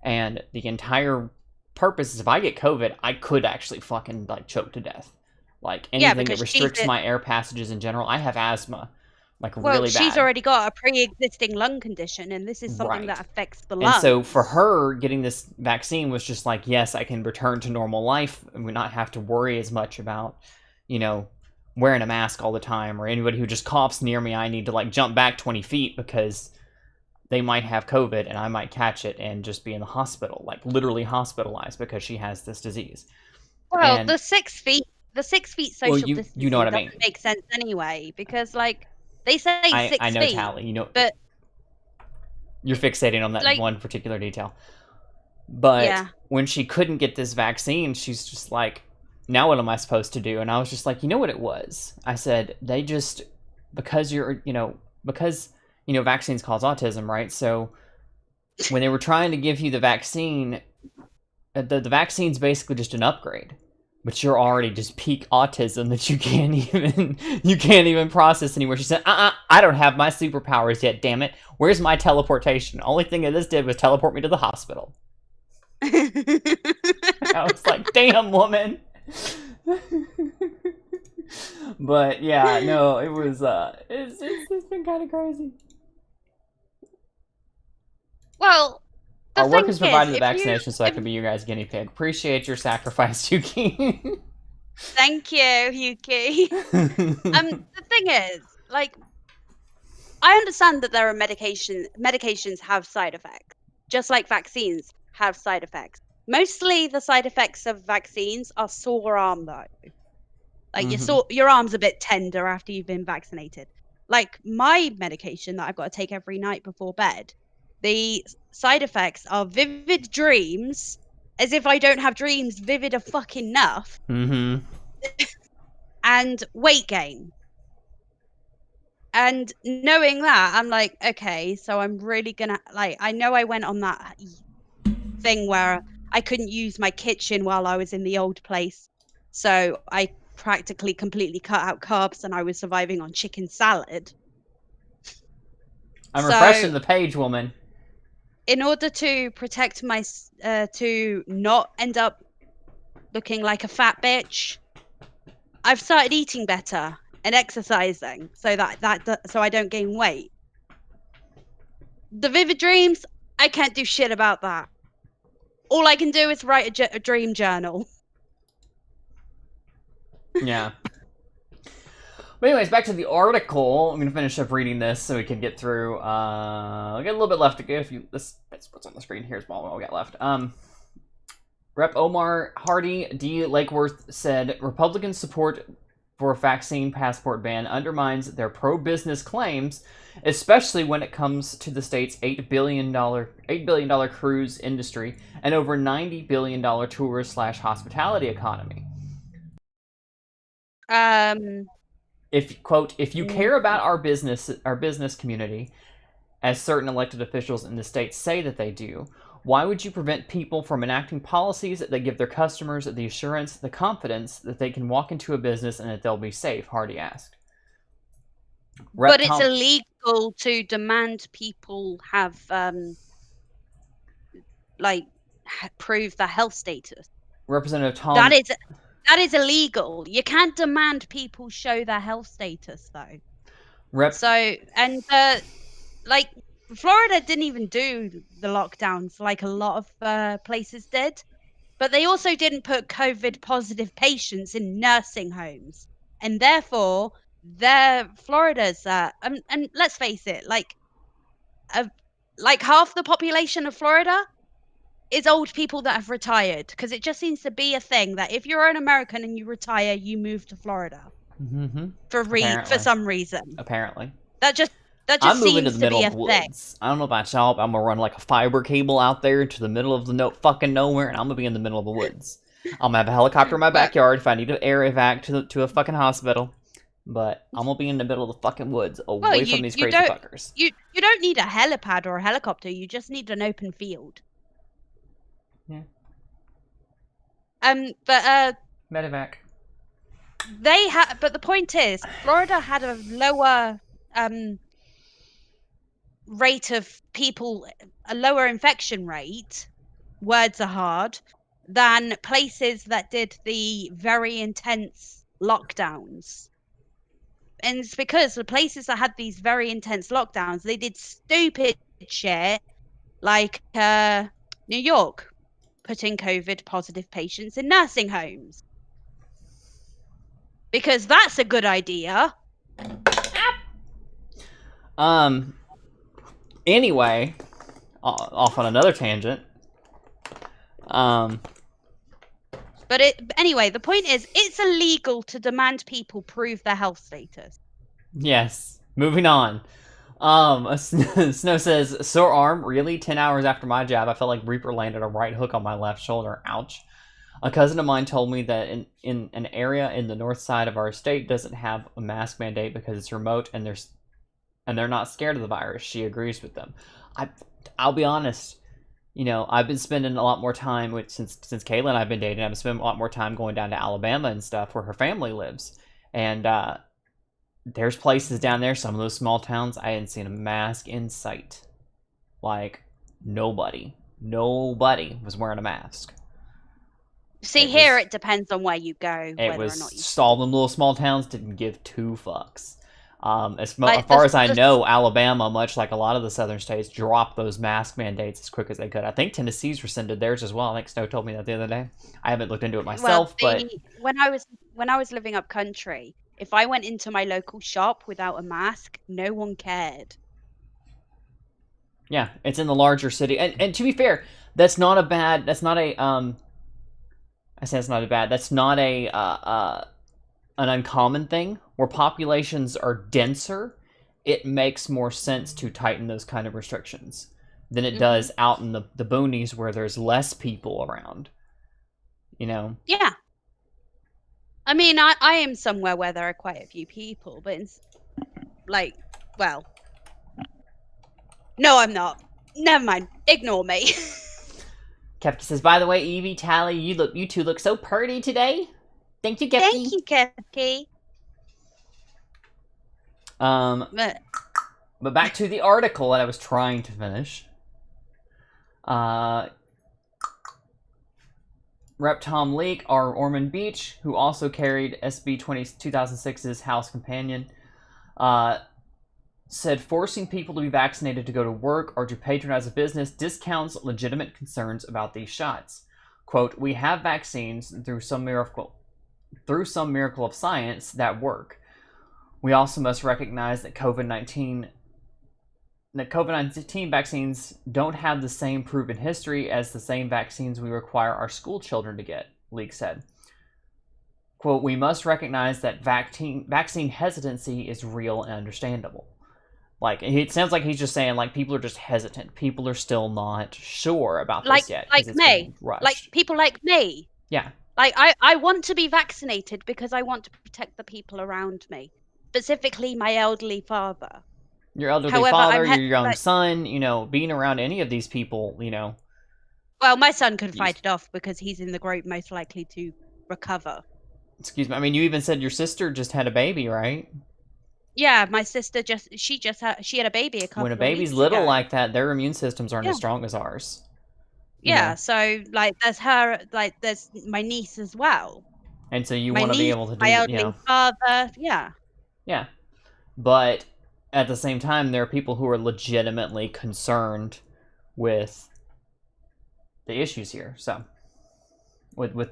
And the entire purpose is if I get COVID, I could actually fucking, like, choke to death. Like, anything that restricts my air passages in general. I have asthma. Like, really bad. Well, she's already got a pre-existing lung condition, and this is something that affects the lungs. And so for her, getting this vaccine was just like, yes, I can return to normal life and we not have to worry as much about, you know, wearing a mask all the time, or anybody who just coughs near me, I need to, like, jump back 20 feet because they might have COVID and I might catch it and just be in the hospital, like, literally hospitalized because she has this disease. Well, and the 6 feet social distancing you know what I mean. doesn't make sense anyway, because, like, they say 6 feet. I know, Tally, you know, but you're fixating on that, like, one particular detail. But when she couldn't get this vaccine, she's just like, now what am I supposed to do? And I was just like, you know what it was? I said, they just, because vaccines cause autism, right? So when they were trying to give you the vaccine, the vaccine's basically just an upgrade. But you're already just peak autism that you can't even process anymore. She said, I don't have my superpowers yet, damn it. Where's my teleportation? The only thing that this did was teleport me to the hospital. I was like, damn, woman. But yeah, no, it was it's been kind of crazy. Well, our work has provided the vaccination so I can be your guys' guinea pig. Appreciate your sacrifice, Yuki. Thank you, Yuki. The thing is, like, I understand that there are medications have side effects, just like vaccines have side effects. Mostly the side effects of vaccines are sore arm, though. Like, your arm's a bit tender after you've been vaccinated. Like, my medication that I've got to take every night before bed, the side effects are vivid dreams, as if I don't have dreams vivid enough, and weight gain. And knowing that, I'm like, okay, so I'm really gonna, like, I know I went on that thing where I couldn't use my kitchen while I was in the old place, so I practically completely cut out carbs and I was surviving on chicken salad. I'm refreshing the page, woman. In order to protect my to not end up looking like a fat bitch, I've started eating better and exercising so so I don't gain weight. The vivid dreams, I can't do shit about that. All I can do is write a dream journal. Yeah. But anyways, back to the article. I'm going to finish up reading this so we can get through. We got a little bit left to go. That's what's on the screen here is what we got left. Rep. Omar Hardy D. Lakeworth said Republican support for a vaccine passport ban undermines their pro-business claims, especially when it comes to the state's $8 billion cruise industry and over $90 billion tourist/hospitality economy. If you care about our business community, as certain elected officials in the state say that they do, why would you prevent people from enacting policies that give their customers the assurance, the confidence that they can walk into a business and that they'll be safe? Hardy asked. But it's illegal to demand people have prove their health status. Representative Tom. That is illegal. You can't demand people show their health status, though. Florida didn't even do the lockdowns like a lot of places did, but they also didn't put COVID positive patients in nursing homes, and therefore Florida's and let's face it, like half the population of Florida is old people that have retired, because it just seems to be a thing that if you're an American and you retire, you move to Florida for some reason. Apparently, that just I'm moving seems to the middle to of be the a thing. woods. I don't know about y'all, but I'm gonna run like a fiber cable out there to the middle of the fucking nowhere, and I'm gonna be in the middle of the woods. I'm gonna have a helicopter in my backyard if I need to air evac to a fucking hospital. But I'm gonna be in the middle of the fucking woods, away from these crazy fuckers. You don't need a helipad or a helicopter. You just need an open field. Yeah. But Medevac. they had, but the point is, Florida had a lower rate of people, a lower infection rate. Words are hard. Than places that did the very intense lockdowns. And it's because the places that had these very intense lockdowns, they did stupid shit like New York putting COVID positive patients in nursing homes. Because that's a good idea. Anyway, off on another tangent. But anyway, the point is, it's illegal to demand people prove their health status. Yes. Moving on. Snow says, sore arm, really? 10 hours after my jab, I felt like Reaper landed a right hook on my left shoulder. Ouch. A cousin of mine told me that in an area in the north side of our state doesn't have a mask mandate because it's remote and they're not scared of the virus. She agrees with them. I'll be honest. You know, I've been spending a lot more time since Kayla and I've been dating. I've been spending a lot more time going down to Alabama and stuff where her family lives. And there's places down there, some of those small towns, I hadn't seen a mask in sight. Like, nobody was wearing a mask. See, it depends on where you go. It was, all them little small towns didn't give two fucks. As far as I know, Alabama, much like a lot of the southern states, dropped those mask mandates as quick as they could. I think Tennessee's rescinded theirs as well. I think Snow told me that the other day. I haven't looked into it myself, but when I was living up country, if I went into my local shop without a mask, no one cared. Yeah, it's in the larger city, and to be fair, that's not an uncommon thing. Where populations are denser, it makes more sense to tighten those kind of restrictions than it does out in the boonies where there's less people around. You know? Yeah. I mean, I am somewhere where there are quite a few people, but it's like, well, no, I'm not. Never mind. Ignore me. Kefki says, by the way, Evie, Tally, you two look so pretty today. Thank you, Kefki. Thank you, Kefki. But back to the article that I was trying to finish. Rep Tom Leake, our Ormond Beach, who also carried SB 2006's House Companion, said forcing people to be vaccinated to go to work or to patronize a business discounts legitimate concerns about these shots. Quote, we have vaccines through some miracle of science that work. We also must recognize that COVID-19 vaccines don't have the same proven history as the same vaccines we require our school children to get, Leake said. Quote, we must recognize that vaccine hesitancy is real and understandable. Like, it sounds like he's just saying, like, people are just hesitant. People are still not sure about this yet. Like me. Like, people like me. Yeah. Like, I want to be vaccinated because I want to protect the people around me. Specifically, my elderly father. Your elderly father, your young son, you know, being around any of these people, you know. Well, my son could fight it off because he's in the group most likely to recover. Excuse me. I mean, you even said your sister just had a baby, right? Yeah, my sister she had a baby a couple of weeks ago. When a baby's little like that, their immune systems aren't as strong as ours. Yeah, so, like, there's my niece as well. And so you want to be able to do, my elderly father, yeah. Yeah. But at the same time, there are people who are legitimately concerned with the issues here. So, anyway.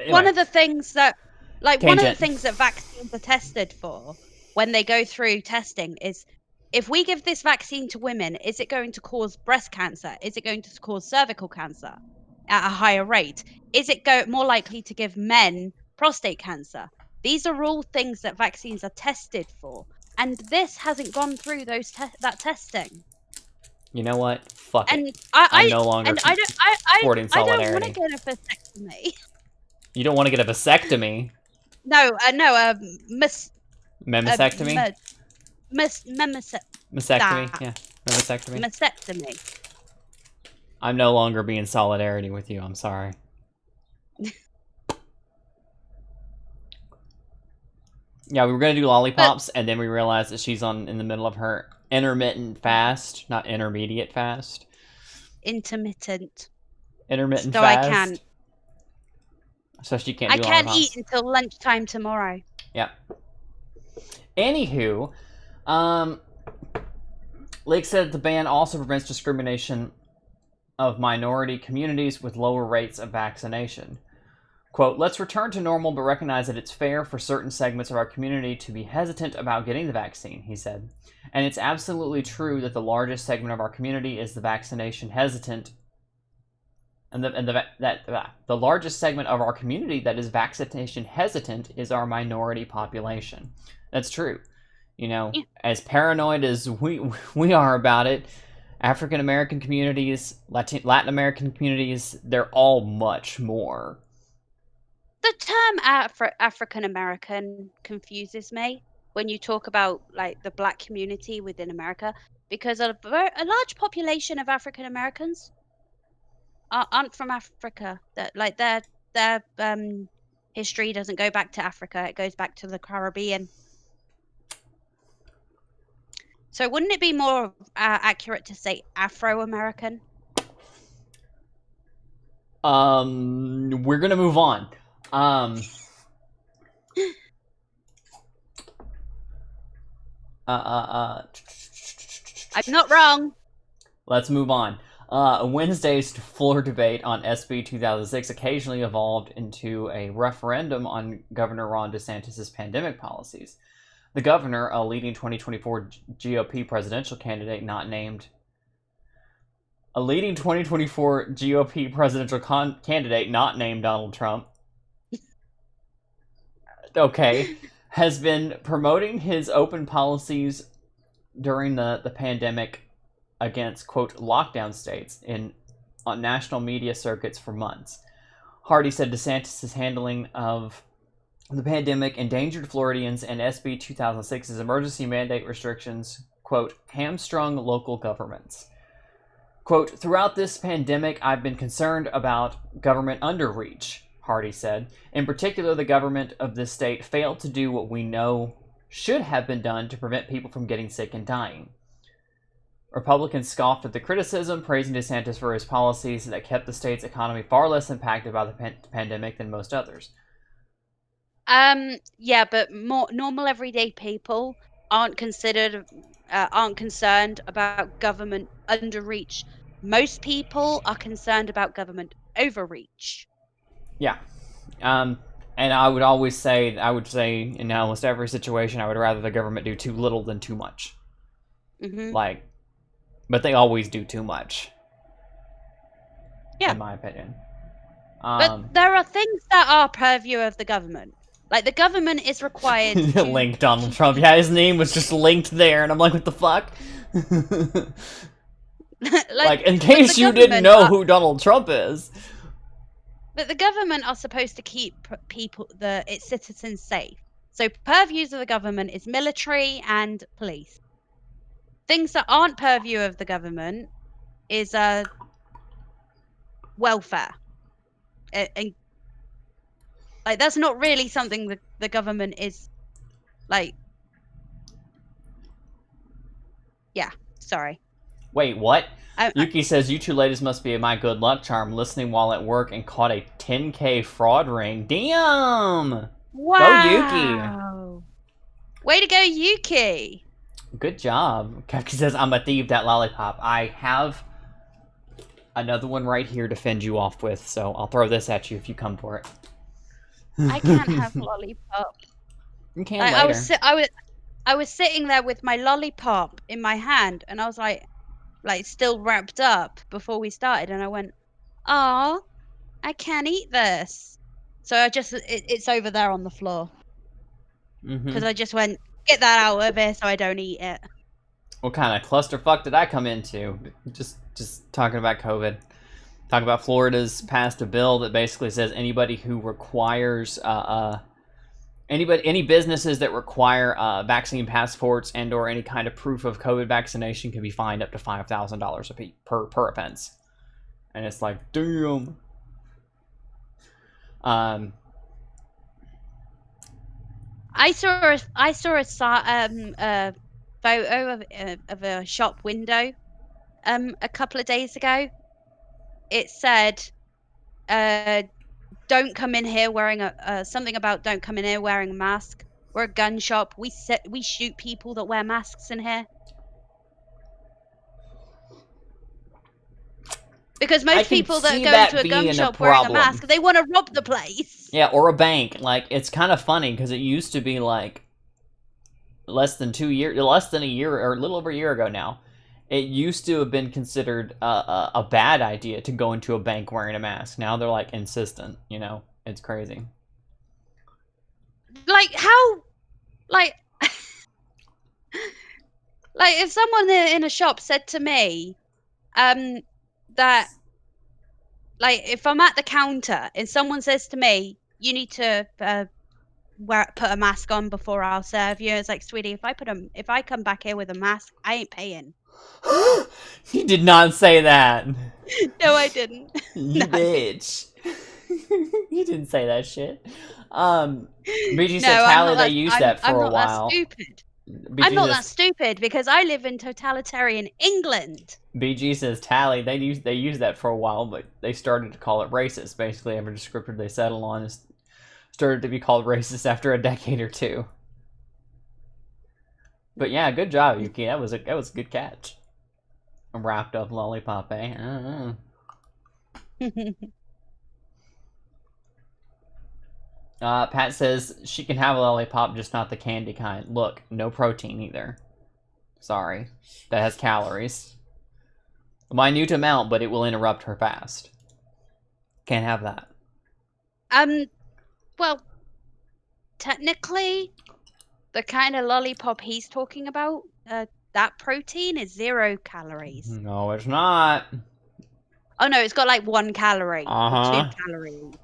one of the things that vaccines are tested for when they go through testing is, if we give this vaccine to women, is it going to cause breast cancer? Is it going to cause cervical cancer at a higher rate? Is it more likely to give men prostate cancer? These are all things that vaccines are tested for. And this hasn't gone through that testing. You know what? Fuck and it. I'm no longer supporting solidarity. I don't want to get a vasectomy. You don't want to get a vasectomy? No, Memisectomy? Mastectomy, yeah. Memisectomy. Mastectomy. I'm no longer being solidarity with you, I'm sorry. Yeah, we were gonna do lollipops, and then we realized that she's in the middle of her intermittent fast, not intermediate fast. Intermittent. Intermittent So fast. So she can't I do can't lollipops. eat until lunchtime tomorrow. Yeah. Anywho, Lake said the ban also prevents discrimination of minority communities with lower rates of vaccination. Quote, let's return to normal, but recognize that it's fair for certain segments of our community to be hesitant about getting the vaccine, he said. And it's absolutely true that the largest segment of our community is the vaccination hesitant. And the largest segment of our community that is vaccination hesitant is our minority population. That's true. You know, as paranoid as we are about it, African American communities, Latin American communities, they're all much more. The term African American confuses me when you talk about like the black community within America, because a large population of African Americans aren't from Africa. That like their history doesn't go back to Africa; it goes back to the Caribbean. So wouldn't it be more accurate to say Afro-American? We're gonna move on. I'm not wrong. Let's move on. Wednesday's floor debate on SB 2006 occasionally evolved into a referendum on Governor Ron DeSantis' pandemic policies. The governor, a leading 2024 GOP presidential candidate not named Donald Trump, okay, has been promoting his open policies during the pandemic against, quote, lockdown states on national media circuits for months. Hardy said DeSantis' handling of the pandemic endangered Floridians, and SB 2006's emergency mandate restrictions, quote, hamstrung local governments. Quote, throughout this pandemic, I've been concerned about government underreach, Hardy said. In particular, the government of this state failed to do what we know should have been done to prevent people from getting sick and dying. Republicans scoffed at the criticism, praising DeSantis for his policies that kept the state's economy far less impacted by the pandemic than most others. Yeah, but more normal everyday people aren't concerned about government underreach. Most people are concerned about government overreach. Yeah. And I would say in almost every situation, I would rather the government do too little than too much. Mm-hmm. But they always do too much. Yeah. In my opinion. But there are things that are purview of the government. Like, the government is required to... Link Donald Trump. Yeah, his name was just linked there, and I'm like, what the fuck? In case you didn't know who Donald Trump is. But the government are supposed to keep its citizens safe. So purviews of the government is military and police. Things that aren't purview of the government is welfare. And like, that's not really something the government is like. Yeah, sorry. Wait, what? Yuki says, you two ladies must be my good luck charm, listening while at work and caught a 10K fraud ring. Damn! Wow! Go Yuki! Way to go, Yuki! Good job. Kefki says, I'm a thief, that lollipop. I have another one right here to fend you off with, so I'll throw this at you if you come for it. I can't have lollipop. You can later. I was sitting there with my lollipop in my hand, and I was like still wrapped up before we started, and I went, "Oh, I can't eat this." So it's over there on the floor. Because I just went, get that out of here so I don't eat it. What kind of clusterfuck did I come into? Just talking about COVID. Talking about Florida's passed a bill that basically says anybody who requires any businesses that require vaccine passports and or any kind of proof of COVID vaccination can be fined up to $5,000 per offense. And it's like, damn. I saw a photo of a shop window a couple of days ago. It said, "Don't come in here wearing something about don't come in here wearing a mask. We're a gun shop. We shoot people that wear masks in here." Because I most can people that see go that into a gun being a shop wearing a problem. mask, they want to rob the place. Yeah, or a bank. Like, it's kind of funny because it used to be like less than a year, or a little over a year ago now. It used to have been considered a bad idea to go into a bank wearing a mask. Now they're like insistent. You know, it's crazy. Like how, like, like if someone in a shop said to me, that, like, if I'm at the counter and someone says to me, "You need to put a mask on before I'll serve you," it's like, sweetie, if I come back here with a mask, I ain't paying. You did not say that. No, I didn't. You No, I didn't. bitch. You didn't say that shit. BG No, said I'm Tally not they that. used that for I'm a not that while. stupid. BG I'm not that says, stupid because I live in totalitarian England. BG says Tally they used that for a while, but they started to call it racist. Basically, every descriptor they settle on is started to be called racist after a decade or two. But yeah, good job, Yuki. That was a good catch. A wrapped up lollipop, eh? Pat says she can have a lollipop, just not the candy kind. Look, no protein either. Sorry. That has calories. A minute amount, but it will interrupt her fast. Can't have that. Well, technically, the kind of lollipop he's talking about, that protein is 0 calories. No, it's not. Oh no, it's got like 1 calorie or 2 calories.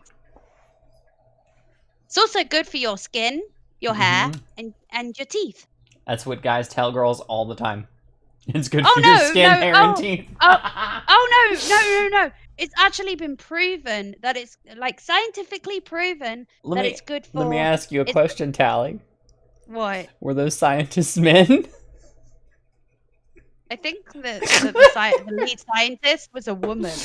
It's also good for your skin, your hair, and your teeth. That's what guys tell girls all the time. It's good Oh for your no, skin, no, hair, oh, and teeth. oh no. It's actually been proven that it's like scientifically proven that it's good for. Let me ask you a question, Tally. What? Were those scientists men? I think the lead scientist was a woman.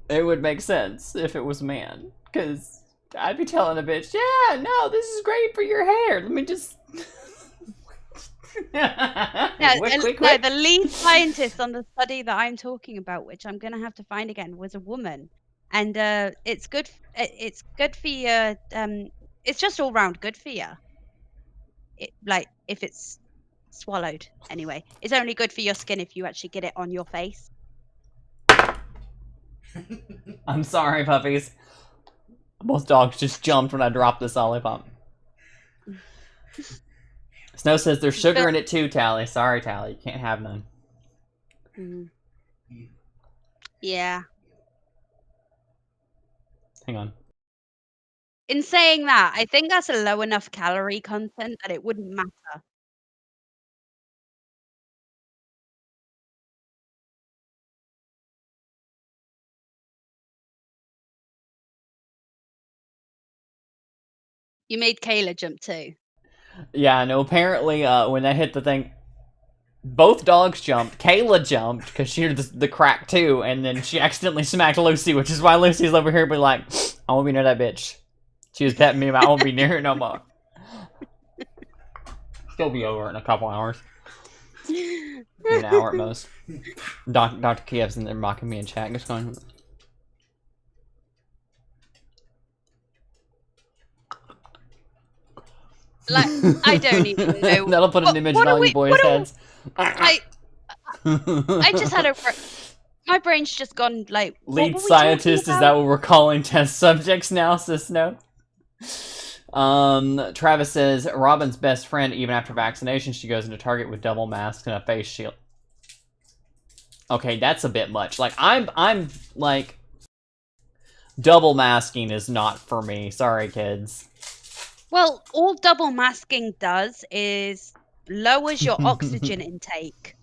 It would make sense if it was a man, because I'd be telling a bitch, yeah, no, this is great for your hair. Let me just. No, the lead scientist on the study that I'm talking about, which I'm gonna have to find again, was a woman, and it's good. It's good for your. It's just all round good for you. Like if it's swallowed anyway. It's only good for your skin if you actually get it on your face. I'm sorry, puppies. Both dogs just jumped when I dropped this lollipop. Snow says there's sugar in it too, Tally. Sorry, Tally. You can't have none. Yeah. Hang on. In saying that, I think that's a low enough calorie content that it wouldn't matter. You made Kayla jump too. Yeah, no, apparently when that hit the thing, both dogs jumped. Kayla jumped because she heard the crack too, and then she accidentally smacked Lucy, which is why Lucy's over here be like, I won't be near that bitch. She was petting me, but I won't be near her no more. She'll be over in a couple hours. An hour at most. Dr. Kiev's in there mocking me in chat. Just going. Like, I don't even know. That'll put an image in all you boys' heads. I just had my brain's just gone like. Lead scientist, is that what we're calling test subjects now, sis? No. Travis says Robin's best friend, even after vaccination, she goes into Target with double masks and a face shield. Okay, that's a bit much. Like I'm like double masking is not for me. Sorry, kids. Well, all double masking does is lowers your oxygen intake.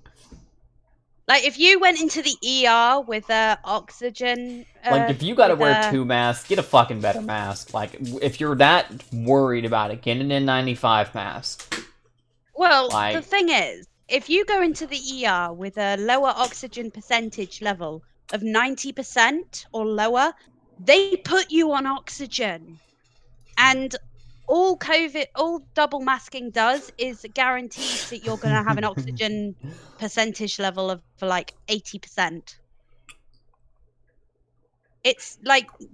Like, if you went into the ER with oxygen, Like, if you gotta with, wear 2 masks, get a fucking better mask. Like, if you're that worried about it, get an N95 mask. well, the Like, thing is, if you go into the ER with a lower oxygen percentage level of 90% or lower, they put you on oxygen. And all double masking does is guarantees that you're going to have an oxygen percentage level of like 80%. It's like, do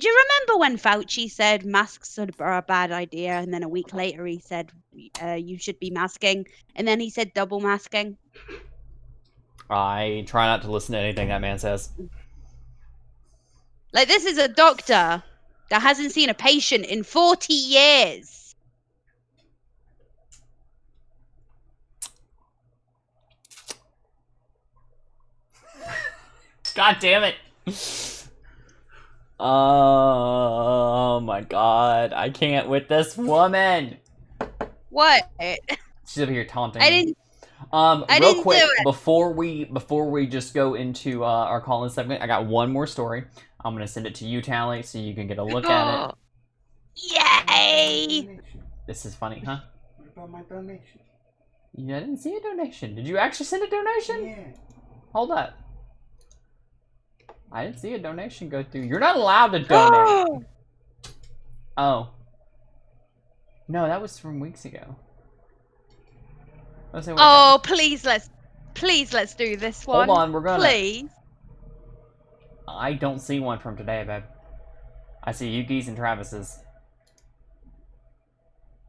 you remember when Fauci said masks are a bad idea, and then a week later he said you should be masking, and then he said double masking? I try not to listen to anything that man says. Like, this is a doctor that hasn't seen a patient in 40 years. God damn it. Oh my god. I can't with this woman. What? She's over here taunting I me. didn't. Real didn't quick, do it. before we just go into our call-in segment, I got one more story. I'm gonna send it to you, Tally, so you can get a look at it. Yay! Donation. This is funny, huh? What about my donation? Yeah, I didn't see a donation. Did you actually send a donation? Yeah. Hold up. I didn't see a donation go through. You're not allowed to donate. Oh. No, that was from weeks ago. Let's see what Oh, please let's do this one. Hold on, we're gonna. Please. I don't see one from today, babe. I see Yuki's and Travis's.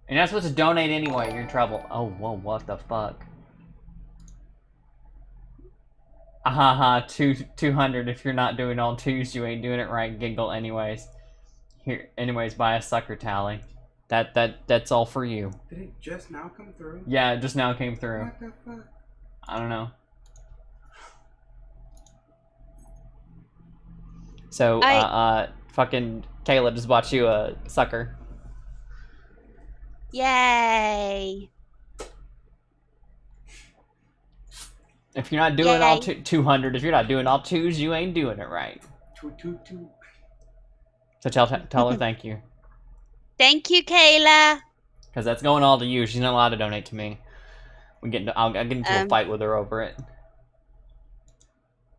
And you're not supposed to donate anyway. You're in trouble. Oh, whoa, what the fuck? Haha, 200. If you're not doing all twos, you ain't doing it right. Giggle, anyways. Here, anyways, buy a sucker, Tally. That's all for you. Did it just now come through? Yeah, it just now came through. What the fuck? I don't know. So, fucking Kayla just bought you a sucker. Yay! If you're not doing all Yay. 200, if you're not doing all twos, you ain't doing it right. Two. So tell her thank you. Thank you, Kayla. Because that's going all to you. She's not allowed to donate to me. I'll get into a fight with her over it.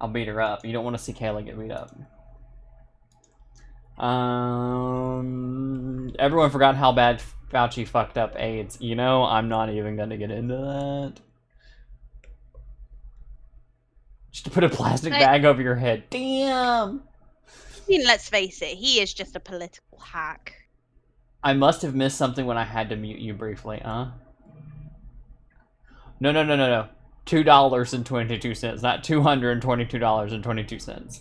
I'll beat her up. You don't want to see Kayla get beat up. Everyone forgot how bad Fauci fucked up AIDS. You know, I'm not even going to get into that. Just to put a plastic bag over your head. Damn! I mean, let's face it, he is just a political hack. I must have missed something when I had to mute you briefly, huh? No. $2.22, not $222.22.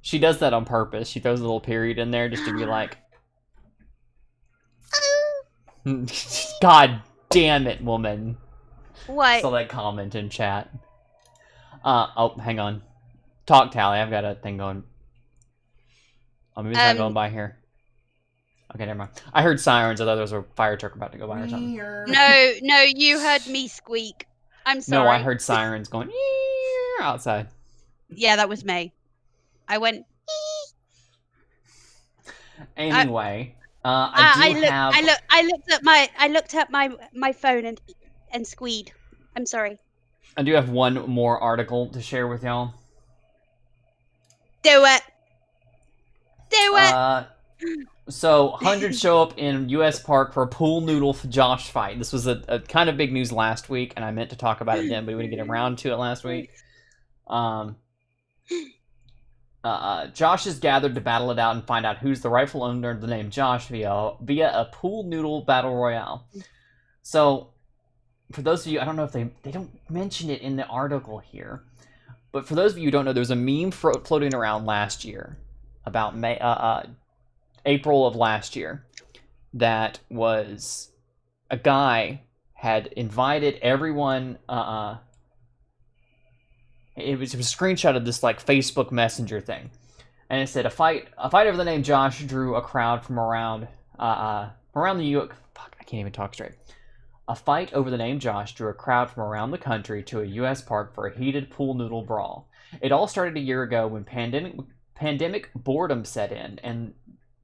She does that on purpose. She throws a little period in there just to be like... God damn it, woman. What? Saw that comment in chat. Oh, hang on. Talk, Tally. I've got a thing going. Oh, maybe it's not going by here. Okay, never mind. I heard sirens. I thought there was a fire truck about to go by or something. No, you heard me squeak. I'm sorry. No, I heard sirens going outside. Yeah, that was me. I went. Anyway, I looked at my phone and squeed. I'm sorry. I do have one more article to share with y'all. Do it. So, hundreds show up in U.S. Park for a pool noodle Josh fight. This was a kind of big news last week, and I meant to talk about it then, but we didn't get around to it last week. Josh is gathered to battle it out and find out who's the rightful owner of the name Josh via a pool noodle battle royale. So, for those of you, I don't know if they don't mention it in the article here, but for those of you who don't know, there was a meme floating around last year about April of last year that was a guy had invited everyone. It was a screenshot of this like Facebook Messenger thing, and it said a fight over the name Josh drew a crowd from around the U. Fuck, I can't even talk straight. A fight over the name Josh drew a crowd from around the country to a U.S. park for a heated pool noodle brawl. It all started a year ago when pandemic boredom set in, and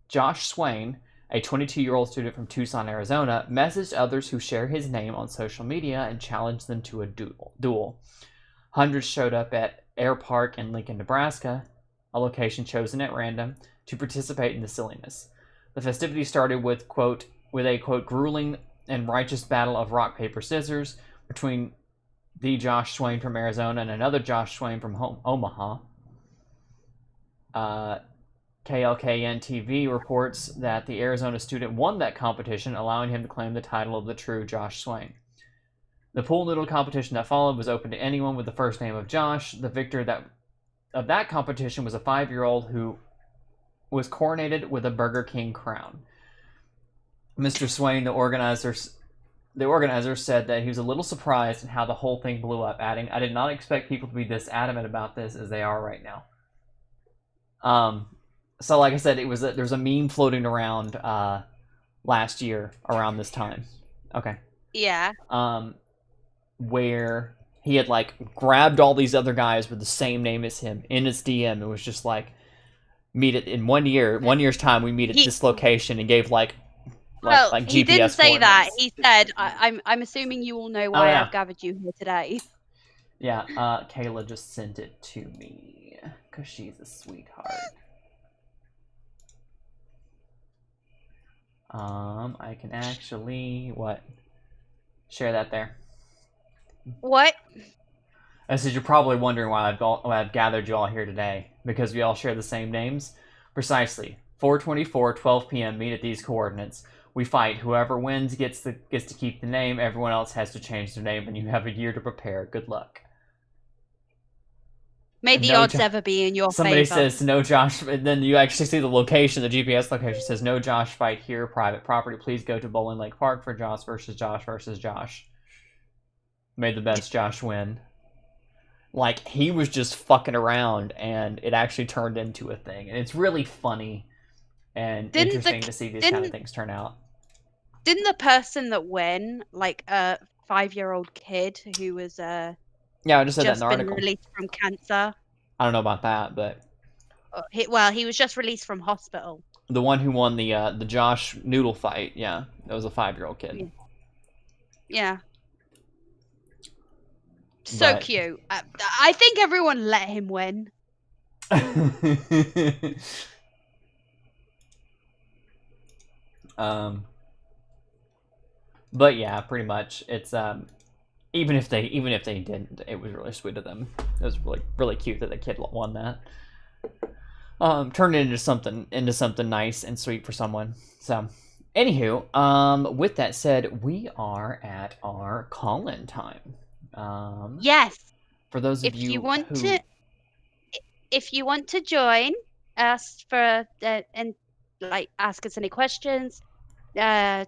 Josh Swain, a 22-year-old student from Tucson, Arizona, messaged others who share his name on social media and challenged them to a duel. Hundreds showed up at Air Park in Lincoln, Nebraska, a location chosen at random, to participate in the silliness. The festivities started with a quote grueling and righteous battle of rock paper scissors between the Josh Swain from Arizona and another Josh Swain from Omaha. KLKN TV reports that the Arizona student won that competition, allowing him to claim the title of the true Josh Swain. The pool noodle competition that followed was open to anyone with the first name of Josh. The victor of that competition was a 5-year-old who was coronated with a Burger King crown. Mr. Swain, the organizer, said that he was a little surprised at how the whole thing blew up, adding, "I did not expect people to be this adamant about this as they are right now." So like I said, there's a meme floating around last year around this time. Okay. Yeah. Where he had like grabbed all these other guys with the same name as him in his DM. It was just like, meet it in 1 year's time. We meet at this location, and gave like GPS he didn't say that. coordinates. He said, "I'm assuming you all know why I've gathered you here today." Yeah. Kayla just sent it to me because she's a sweetheart. I can actually share that there. What? I said you're probably wondering why I've gathered you all here today, because we all share the same names. Precisely. 4:24, 12 p.m. Meet at these coordinates. We fight. Whoever wins gets to keep the name. Everyone else has to change their name, and you have a year to prepare. Good luck. May the odds ever be in your Somebody favor. says no Josh, and then you actually see the location. The GPS location says no Josh fight here. Private property. Please go to Bowling Lake Park for Josh versus Josh. May the best Josh win. Like, he was just fucking around, and it actually turned into a thing. And it's really funny and interesting to see these kind of things turn out. Didn't the person that won, like a 5-year-old kid who was yeah, I just said that in the been article. released from cancer? I don't know about that, but he was just released from hospital. the one who won the Josh Noodle fight, yeah, that was a 5-year-old kid. Yeah. So cute. I think everyone let him win. But yeah, pretty much it's even if they didn't, it was really sweet of them. It was really, really cute that the kid won that. Turned it into something nice and sweet for someone. So anywho, with that said, we are at our call-in time. Yes. For those of you if you want to join us for and like ask us any questions, tell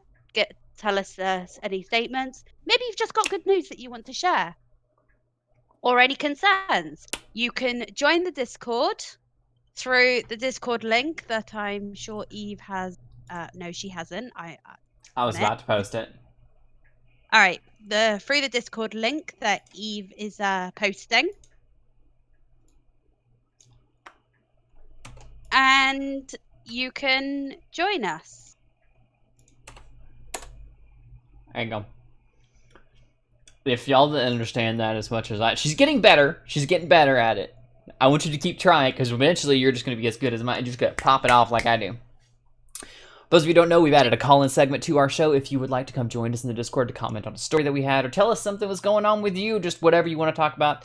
us any statements. Maybe you've just got good news that you want to share, or any concerns. You can join the Discord through the Discord link that I'm sure Eve has. No, she hasn't. I was about to post it. All right, through the Discord link that Eve is posting, and you can join us. There you go. If y'all didn't understand that as much as she's getting better. She's getting better at it. I want you to keep trying, because eventually you're just going to be as good as mine. You're just going to pop it off like I do. Those of you who don't know, we've added a call-in segment to our show. If you would like to come join us in the Discord to comment on a story that we had, or tell us something was going on with you, just whatever you want to talk about,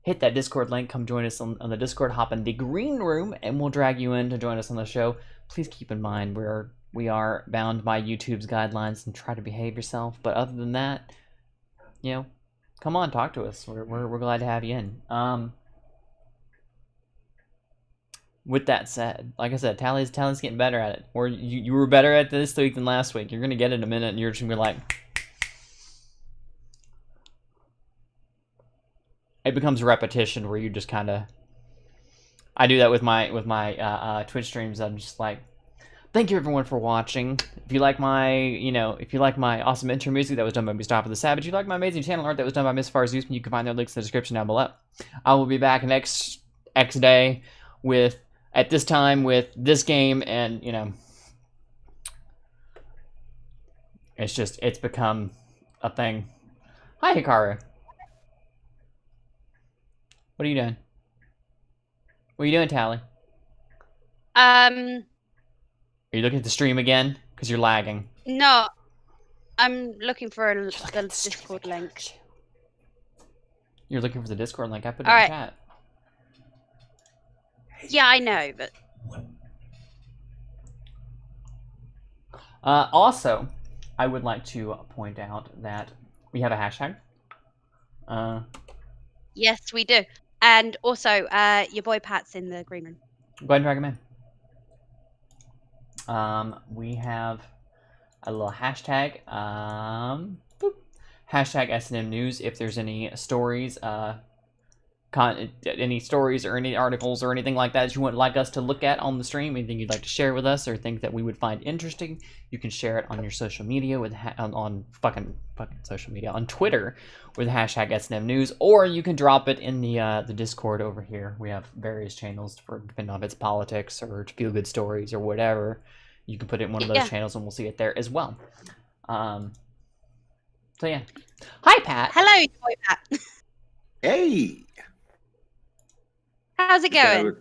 hit that Discord link. Come join us on the Discord. Hop in the green room, and we'll drag you in to join us on the show. Please keep in mind we are bound by YouTube's guidelines, and try to behave yourself. But other than that, come on, talk to us. We're glad to have you in. With that said, like I said, Tally's getting better at it. Or you were better at this week than last week. You're gonna get it in a minute, and you're just gonna be like, it becomes repetition where you just kind of. I do that with my Twitch streams. I'm just like, thank you everyone for watching. If you like my, if you like my awesome intro music that was done by Mustafa the Savage, if you like my amazing channel art that was done by Miss Farzuzman, you can find their links in the description down below. I will be back next X day at this time with this game, and it's become a thing. Hi, Hikaru. What are you doing? What are you doing, Tally? Are you looking at the stream again? Because you're lagging. No, I'm looking for the Discord link. You're looking for the Discord link? I put it All in right. chat. Yeah, I know, but... Also, I would like to point out that we have a hashtag. Yes, we do. And also, your boy Pat's in the green room. Go ahead and drag him in. We have a little hashtag. Boop. Hashtag S&M News. If there's any stories, any stories or any articles or anything like that you would like us to look at on the stream, anything you'd like to share with us or think that we would find interesting, you can share it on your social media with on fucking social media on Twitter with hashtag S&M News, or you can drop it in the Discord over here. We have various channels for depending on if it's politics or feel good stories or whatever. You can put it in one of those channels and we'll see it there as well. So yeah. Hi, Pat. Hello, boy Pat. Hey. How's it going?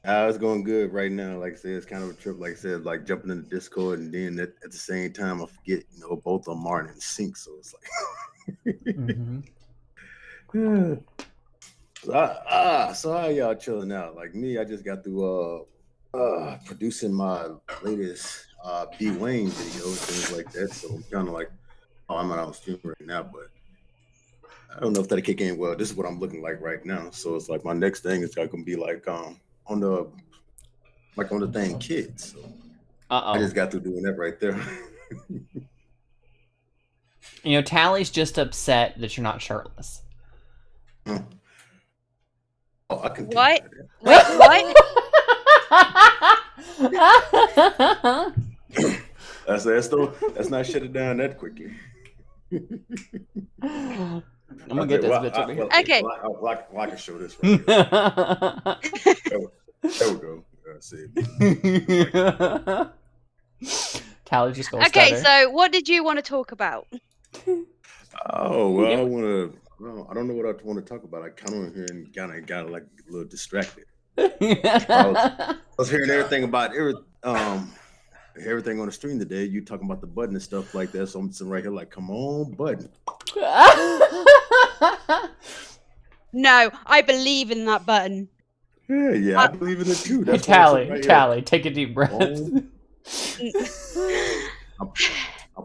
It's going good right now. Like I said, it's kind of a trip. Like I said, like jumping in the Discord, and then at the same time, I forget, both of them aren't in sync. So it's like, So how y'all chilling out? Like me, I just got through producing my latest B Wayne video and things like that. So I'm kind of like, I'm not on stream right now, but I don't know if that'll kick in. Well, this is what I'm looking like right now. So it's like my next thing is gonna be like on the thing kids. So I just got through doing that right there. Tally's just upset that you're not shirtless. Oh, I can. What? Wait, what? That's not shut it down that quickly. I'm gonna get this bitch over here. Okay. I can show this right here. There we go. See. Tally just goes. Okay, so what did you want to talk about? Oh well, I don't know what I want to talk about. I kind of here and got like a little distracted. I was hearing everything about everything on the stream today. You talking about the button and stuff like that. So I'm sitting right here like, come on, button. No, I believe in that button. Yeah, I believe in it too. That's Tally, take a deep breath. I'm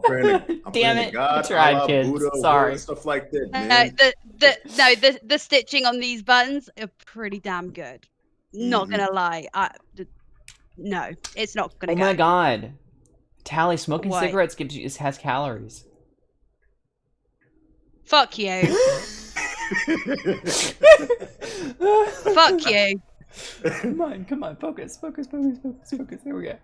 praying to God, you tried, Allah, kids. Buddha, Sorry, stuff like that, man. The stitching on these buttons are pretty damn good. Not gonna lie, no, it's not gonna. Oh my God, Tally, smoking What? cigarettes has calories. Fuck you. Fuck you. Come on, focus. There we go.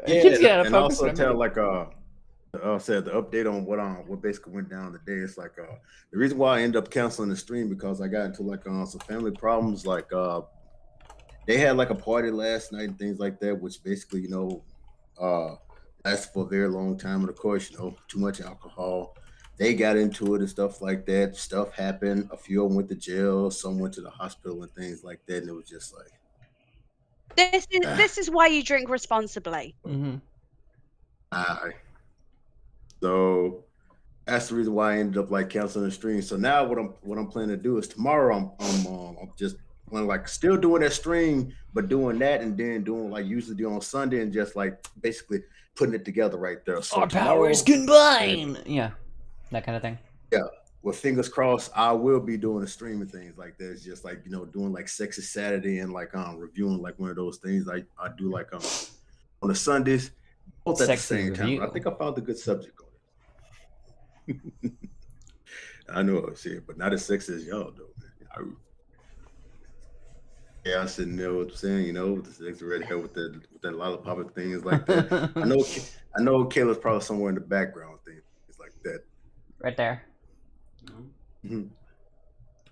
Yeah, and also tell like said the update on what basically went down today. It's like the reason why I ended up canceling the stream because I got into like some family problems. Like they had like a party last night and things like that, which basically lasted for a very long time. And of course, too much alcohol. They got into it and stuff like that. Stuff happened. A few of them went to jail. Some went to the hospital and things like that. And it was just like, this is why you drink responsibly. Mm-hmm. So that's the reason why I ended up like canceling the stream. So now what I'm planning to do is tomorrow I'm just like still doing that stream, but doing that and then doing like usually do on Sunday and just like basically putting it together right there. So our powers combine. Yeah, that kind of thing. Yeah. Well, fingers crossed, I will be doing a stream and things like that. It's just like, doing like Sexy Saturday and like reviewing like one of those things I do like on the Sundays, both at the same time. I think I found a good subject on it. I know I was here, but not as sexy as y'all though. Yeah, I'm sitting there with saying, with the six red hair with that lollipop and things like that. I know Kayla's probably somewhere in the background things like that. Right there. Mhm.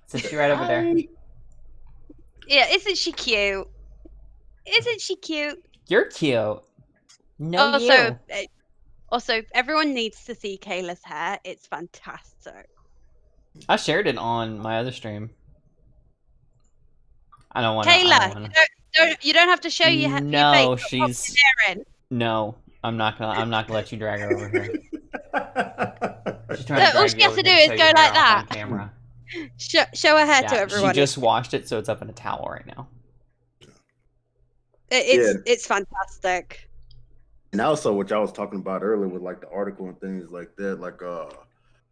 Sit you right over there. Yeah, isn't she cute? Isn't she cute? You're cute. No, Also, you. also, everyone needs to see Kayla's hair. It's fantastic. I shared it on my other stream. I don't want to. Kayla, you don't have to show your face. No, Stop she's. staring. No, I'm not gonna let you drag her over here. She's trying to All drag she you has over to here do is show go your like hair off on that. camera. Show her hair to Yeah, everyone. she just washed it, so it's up in a towel right now. It's fantastic. And also what y'all was talking about earlier with like the article and things like that, like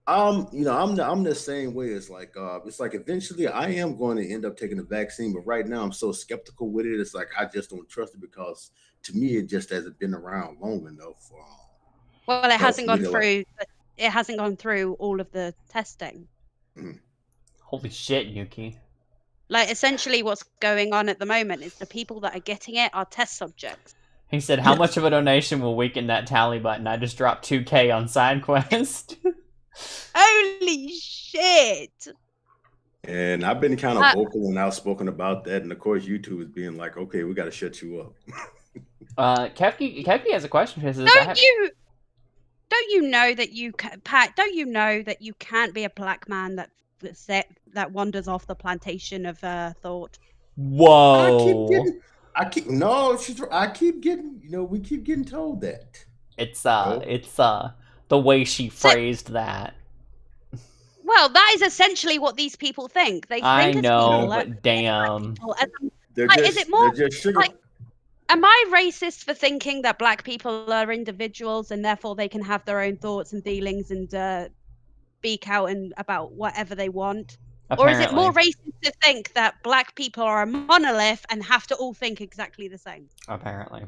I'm the same way. It's like eventually I am going to end up taking the vaccine, but right now I'm so skeptical with it. It's like I just don't trust it because to me it just hasn't been around long enough. Well, it hasn't gone for me to, through. It hasn't gone through all of the testing. Holy shit, Yuki. Like essentially, what's going on at the moment is the people that are getting it are test subjects. He said, "How much of a donation will weaken that tally button?" I just dropped 2K on side quest. Holy shit! And I've been kind of vocal and outspoken about that, and of course YouTube is being like, "Okay, we got to shut you up." Kevki has a question. He says, Don't you know that you Pat? Don't you know that you can't be a black man that wanders off the plantation of thought? Whoa! I keep getting, we keep getting told that. It's the way she phrased that. Well, that is essentially what these people think. They think I as know, people, but damn. Is it more they're just sugar. like? Am I racist for thinking that black people are individuals and therefore they can have their own thoughts and feelings and speak out and about whatever they want? Apparently. Or is it more racist to think that black people are a monolith and have to all think exactly the same? Apparently.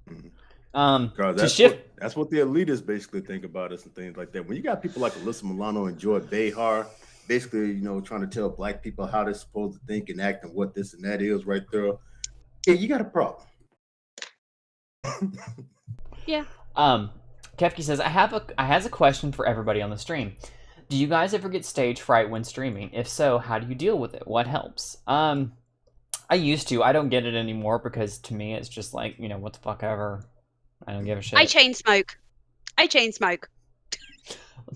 That's what the elitists basically think about us and things like that. When you got people like Alyssa Milano and Joy Behar, basically, trying to tell black people how they're supposed to think and act and what this and that is right there. Yeah, you got a problem. Yeah. Kefki says, I has a question for everybody on the stream. Do you guys ever get stage fright when streaming? If so, how do you deal with it? What helps? I used to. I don't get it anymore because to me it's just like, what the fuck ever. I don't give a shit. I chain smoke.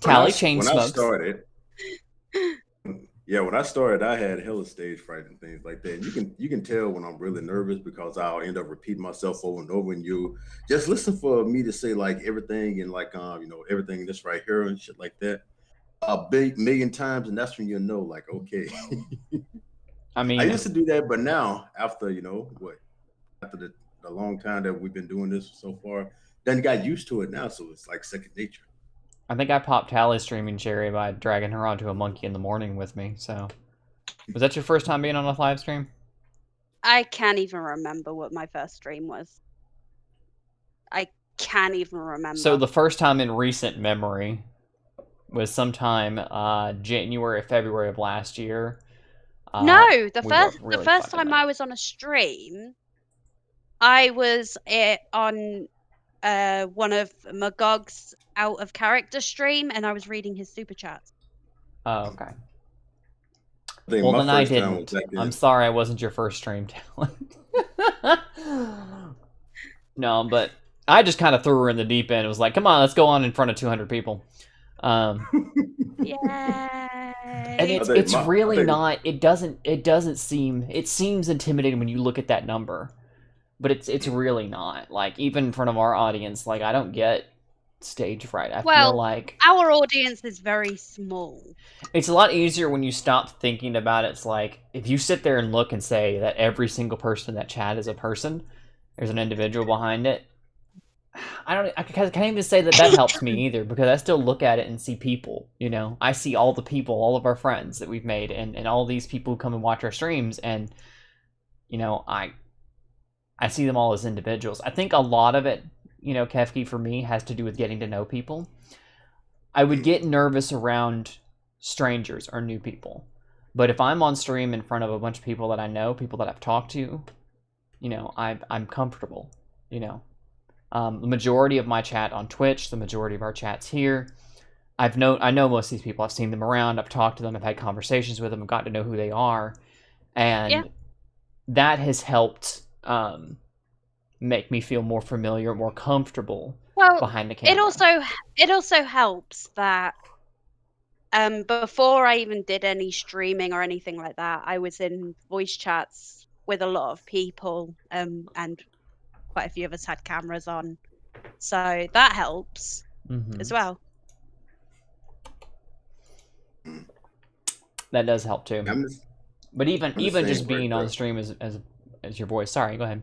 Tally chain smokes. When I started, I had hella stage fright and things like that. And you can tell when I'm really nervous because I'll end up repeating myself over and over. And you just listen for me to say like everything and like everything that's right here and shit like that a big million times, and that's when you know like okay. I mean, I used to do that, but now after after the long time that we've been doing this so far, then got used to it now, so it's like second nature. I think I popped Tally's streaming cherry by dragging her onto a monkey in the morning with me. So, was that your first time being on a live stream? I can't even remember what my first stream was. I can't even remember. So the first time in recent memory was sometime January or February of last year. No, the first time I was on a stream, I was on one of Magog's out of character stream, and I was reading his super chats. Oh, okay. Well, then I didn't. I'm sorry I wasn't your first stream talent. No, but I just kind of threw her in the deep end. It was like, come on, let's go on in front of 200 people. Yay! And it's really not. It seems intimidating when you look at that number, but it's really not. Like even in front of our audience, like I don't get stage fright. I feel like our audience is very small. It's a lot easier when you stop thinking about it. It's like if you sit there and look and say that every single person in that chat is a person, there's an individual behind it. I can't even say that helps me either because I still look at it and see people. I see all the people, all of our friends that we've made, and all these people who come and watch our streams, and I see them all as individuals. I think a lot of it, Kefki, for me, has to do with getting to know people. I would get nervous around strangers or new people. But if I'm on stream in front of a bunch of people that I know, people that I've talked to, you know, I'm comfortable. You know, the majority of my chat on Twitch, the majority of our chats here, I know most of these people. I've seen them around. I've talked to them. I've had conversations with them. I've got to know who they are, and that has helped make me feel more familiar, more comfortable behind the camera. It also helps that before I even did any streaming or anything like that, I was in voice chats with a lot of people, and quite a few of us had cameras on, so that helps as well. That does help too. But even just being on stream as your voice. Sorry, go ahead.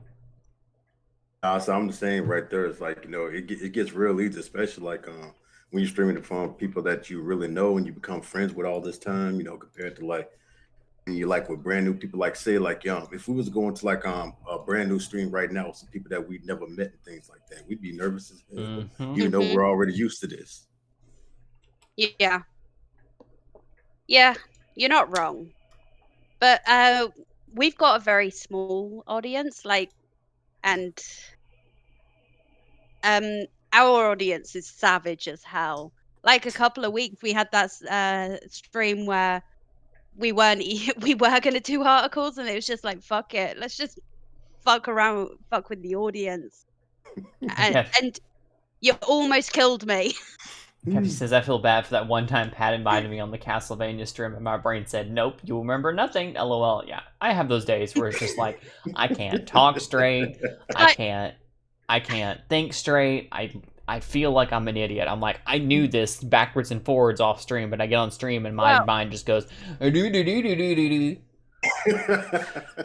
So I'm the same right there. It's like, you know, it gets real easy, especially like when you're streaming it from people that you really know and you become friends with all this time, you know, compared to like when you like with brand new people, like say like if we was going to like a brand new stream right now with some people that we'd never met and things like that, we'd be nervous as hell, even though we're already used to this. Yeah, you're not wrong. But we've got a very small audience, like, and our audience is savage as hell. Like a couple of weeks, we had that stream where we were going to do articles, and it was just like, fuck it, let's just fuck with the audience. And you almost killed me. Kevin says, I feel bad for that one time Pat invited me on the Castlevania stream and my brain said, nope, you'll remember nothing. LOL. Yeah, I have those days where it's just like, I can't talk straight. I can't think straight. I feel like I'm an idiot. I'm like, I knew this backwards and forwards off stream, but I get on stream and my mind just goes, do.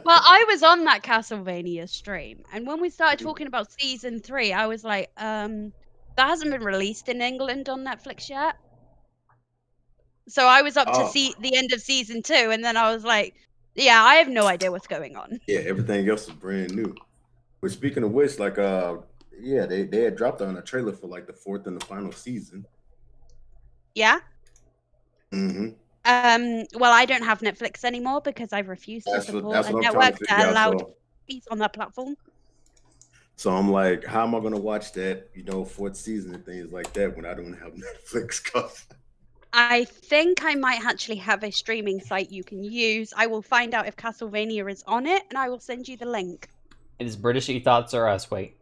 Well, I was on that Castlevania stream, and when we started talking about season 3, I was like, that hasn't been released in England on Netflix yet. So I was up to see the end of season 2, and then I was like, yeah, I have no idea what's going on. Yeah, everything else is brand new. But speaking of which, like they had dropped on a trailer for like the 4th and the final season. Yeah. Well, I don't have Netflix anymore because I've refused to support a network that allowed peace on that platform. So I'm like, how am I gonna watch that, you know, 4th season and things like that when I don't have Netflix? I think I might actually have a streaming site you can use. I will find out if Castlevania is on it, and I will send you the link. It is British Ethos or us. Wait.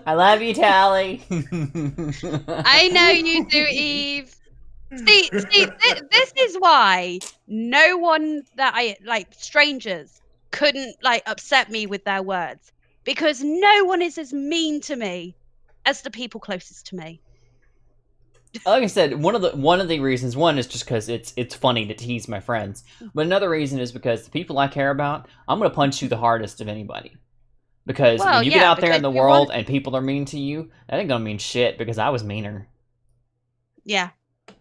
I love you, Tally. I know you do, Eve. See, this is why no one that I like, strangers, couldn't like upset me with their words, because no one is as mean to me as the people closest to me. Like I said, one of the reasons, one is just because it's funny to tease my friends, but another reason is because the people I care about, I'm gonna punch you the hardest of anybody. Because when you get out there in the world and people are mean to you, that ain't gonna mean shit because I was meaner. Yeah.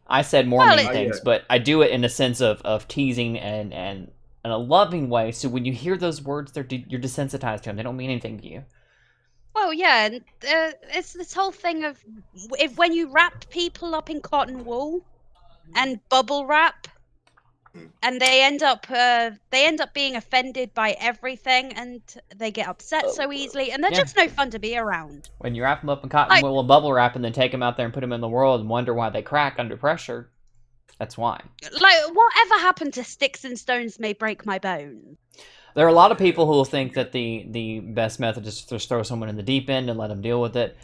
I said more mean things, but I do it in a sense of teasing and in a loving way. So when you hear those words, you're desensitized to them. They don't mean anything to you. Well, yeah, and it's this whole thing of when you wrap people up in cotton wool and bubble wrap, and they end up being offended by everything, and they get upset so easily, and they're just no fun to be around. When you wrap them up in cotton wool and bubble wrap, and then take them out there and put them in the world and wonder why they crack under pressure, that's why. Like, whatever happened to sticks and stones may break my bones? There are a lot of people who will think that the best method is to just throw someone in the deep end and let them deal with it.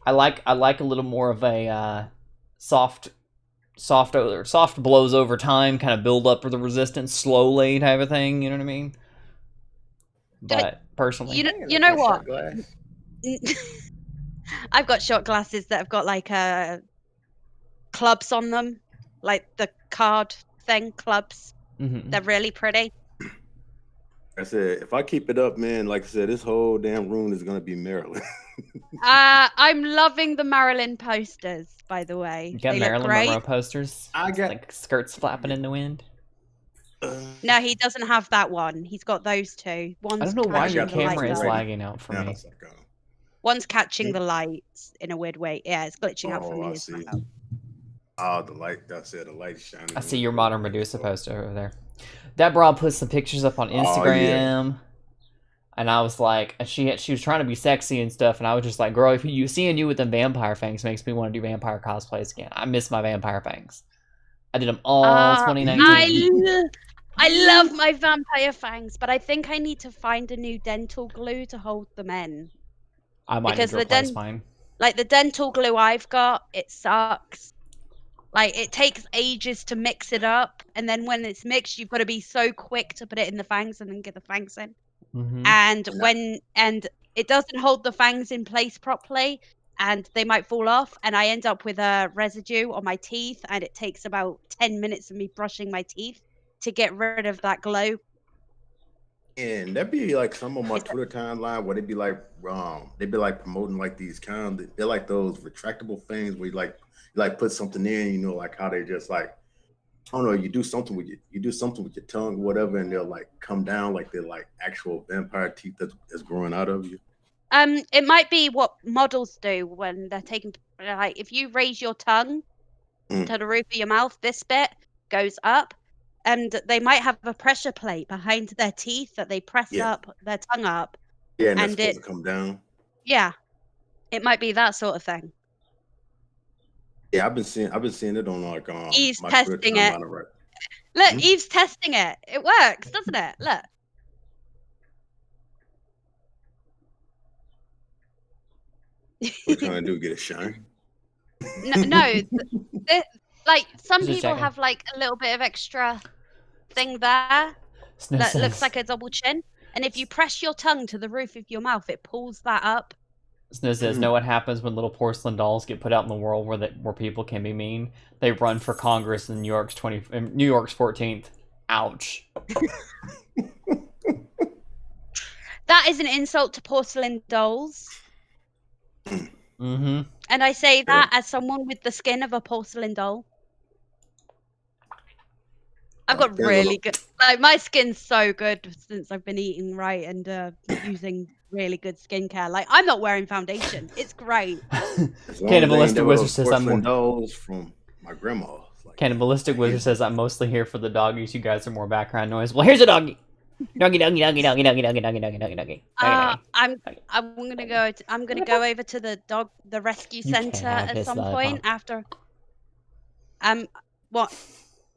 I like a little more of a soft blows over time, kind of build up for the resistance slowly type of thing. You know what I mean? But personally, you know what? I've got shot glasses that have got like clubs on them, like the card thing clubs. They're really pretty. I said, if I keep it up, man, like I said, this whole damn room is gonna be Maryland. I'm loving the Marilyn posters, by the way. You got they Marilyn look great. Monroe posters? I got like skirts flapping in the wind. No, he doesn't have that one. He's got those two. One's I don't know why your camera is light. lagging out for me. One's catching the lights in a weird way. Yeah, it's glitching out for me as well. Oh, the light. That's it. The light shining. I see your modern Medusa poster over there. That broad put some pictures up on Oh, yeah. Instagram. And I was like, she was trying to be sexy and stuff, and I was just like, girl, if you seeing you with them vampire fangs makes me want to do vampire cosplays again. I miss my vampire fangs. I did them all 2019. I love my vampire fangs, but I think I need to find a new dental glue to hold them in. I might need to replace mine. Like the dental glue I've got, it sucks. Like it takes ages to mix it up, and then when it's mixed, you've got to be so quick to put it in the fangs and then get the fangs in. Mm-hmm. And it doesn't hold the fangs in place properly, and they might fall off, and I end up with a residue on my teeth, and it takes about 10 minutes of me brushing my teeth to get rid of that glow. And that'd be like some of my Twitter timeline where they'd be like promoting like these they're like those retractable things where you put something in, you know, like how they just like, I don't know, you do something with your tongue or whatever, and they'll like come down like they're like actual vampire teeth that's growing out of you. It might be what models do when they're taking, like, if you raise your tongue to the roof of your mouth, this bit goes up, and they might have a pressure plate behind their teeth that they press up their tongue up. Yeah, and it's supposed to come down. Yeah, it might be that sort of thing. Yeah, I've been seeing it on like Eve's my testing it. Right. Look, Eve's testing it. It works, doesn't it? Look. What you trying to do? Get a shine? No. Like some people have like a little bit of extra thing there that looks like a double chin, and if you press your tongue to the roof of your mouth, it pulls that up. Snow says, know what happens when little porcelain dolls get put out in the world where people can be mean? They run for Congress in New York's 14th. Ouch. That is an insult to porcelain dolls. Mm-hmm. And I say that as someone with the skin of a porcelain doll. I've got really good, like, my skin's so good since I've been eating right and using really good skincare. Like, I'm not wearing foundation. It's great. Cannibalistic Wizard says I'm more dolls from my grandma. Like, Cannibalistic Wizard says I'm mostly here for the doggies. You guys are more background noise. Well, here's a doggy. Doggy. I'm gonna go over to the rescue center at some point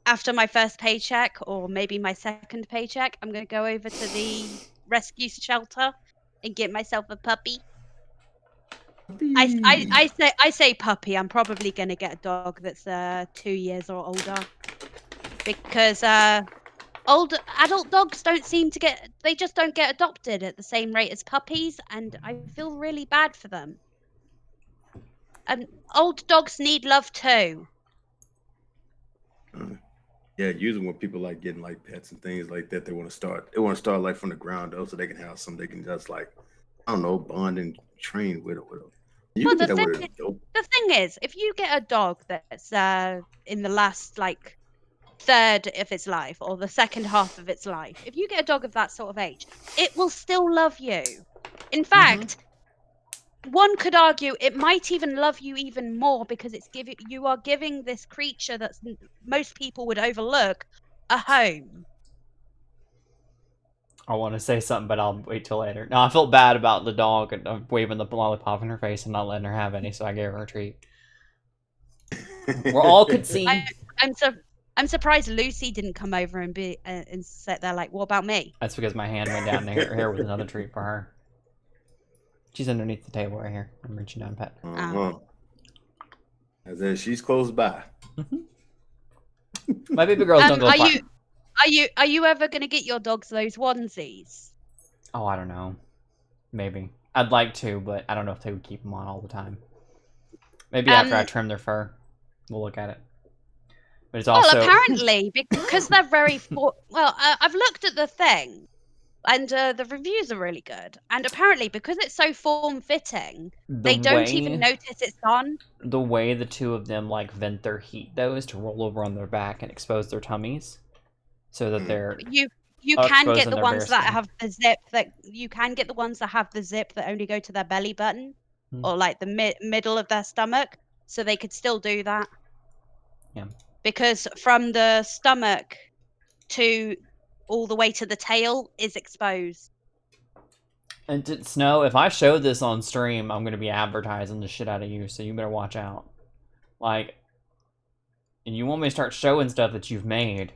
after my first paycheck, or maybe my second paycheck. I'm gonna go over to the rescue shelter and get myself a puppy. I say puppy. I'm probably gonna get a dog that's 2 years or older, because old adult dogs don't get adopted at the same rate as puppies, and I feel really bad for them. And old dogs need love too. Yeah, usually when people like getting like pets and things like that, they want to start like from the ground up, so they can have some they can just like, I don't know, bond and train with them. The thing is, if you get a dog that's in the last like third of its life or the second half of its life, if you get a dog of that sort of age, it will still love you. In fact, one could argue it might even love you even more, because you are giving this creature that most people would overlook a home. I want to say something, but I'll wait till later. No, I felt bad about the dog and waving the lollipop in her face and not letting her have any, so I gave her a treat. We're all could see. I'm surprised Lucy didn't come over and sit there like, what about me? That's because my hand went down there. Here was another treat for her. She's underneath the table right here. I'm reaching down, pet. As in, she's close by. My baby girls don't go far. Are you ever gonna get your dogs those onesies? Oh, I don't know. Maybe. I'd like to, but I don't know if they would keep them on all the time. Maybe after I trim their fur, we'll look at it. But it's also... Well, apparently, because they're very... I've looked at the thing, and the reviews are really good. And apparently, because it's so form-fitting, they don't even notice it's on. The way the two of them like vent their heat, though, is to roll over on their back and expose their tummies, so that they're... You can get the ones that have the zip that only go to their belly button, or like the middle of their stomach, so they could still do that. Yeah. Because from the stomach to all the way to the tail is exposed. And Snow, if I show this on stream, I'm gonna be advertising the shit out of you, so you better watch out. Like, and you want me to start showing stuff that you've made.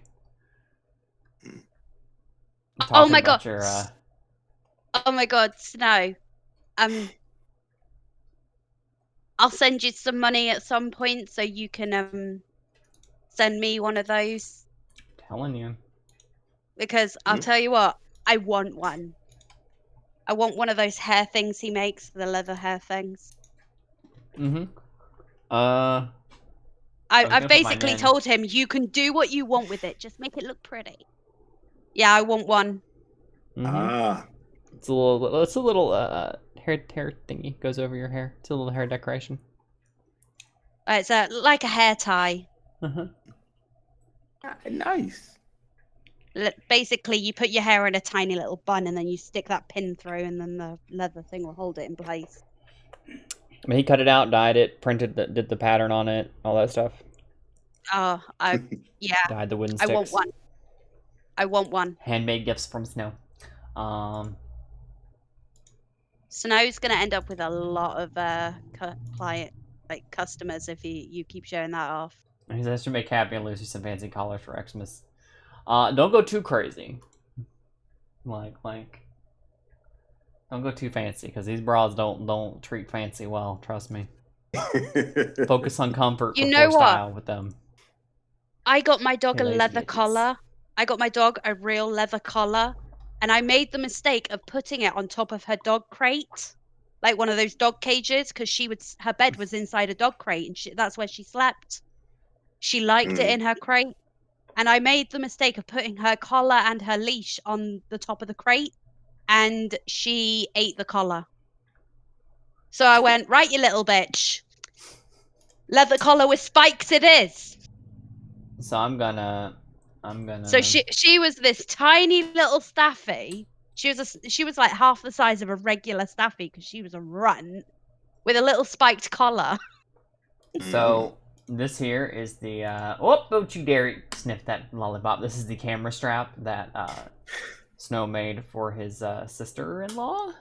Oh my god! Your, Oh my god, Snow. I'll send you some money at some point so you can send me one of those. telling you. Because I'll tell you what, I want one. I want one of those hair things he makes, the leather hair things. Mm-hmm. I've basically told him, you can do what you want with it, just make it look pretty. Yeah, I want one. Mm-hmm. It's a little hair thingy goes over your hair. It's a little hair decoration. It's like a hair tie. Uh-huh. Nice. Basically, you put your hair in a tiny little bun and then you stick that pin through and then the leather thing will hold it in place. I mean, he cut it out, dyed it, did the pattern on it, all that stuff. Oh, yeah. Dyed the wooden sticks. I want one. I want one. Handmade gifts from Snow. Snow's gonna end up with a lot of customers if you keep showing that off. He says to make happy and Lucy some fancy collars for Xmas. Don't go too crazy. Like, don't go too fancy because these bras don't treat fancy well. Trust me. Focus on comfort before style with them. I got my dog a leather collar. I got my dog a real leather collar, and I made the mistake of putting it on top of her dog crate, like one of those dog cages, because her bed was inside a dog crate, and that's where she slept. She liked it in her crate, and I made the mistake of putting her collar and her leash on the top of the crate, and she ate the collar. So I went, right, you little bitch. Leather collar with spikes it is. So I'm gonna. So she was this tiny little staffy. She was like half the size of a regular staffy because she was a runt with a little spiked collar. So this here is the don't you dare sniff that lollipop. This is the camera strap that Snow made for his sister-in-law,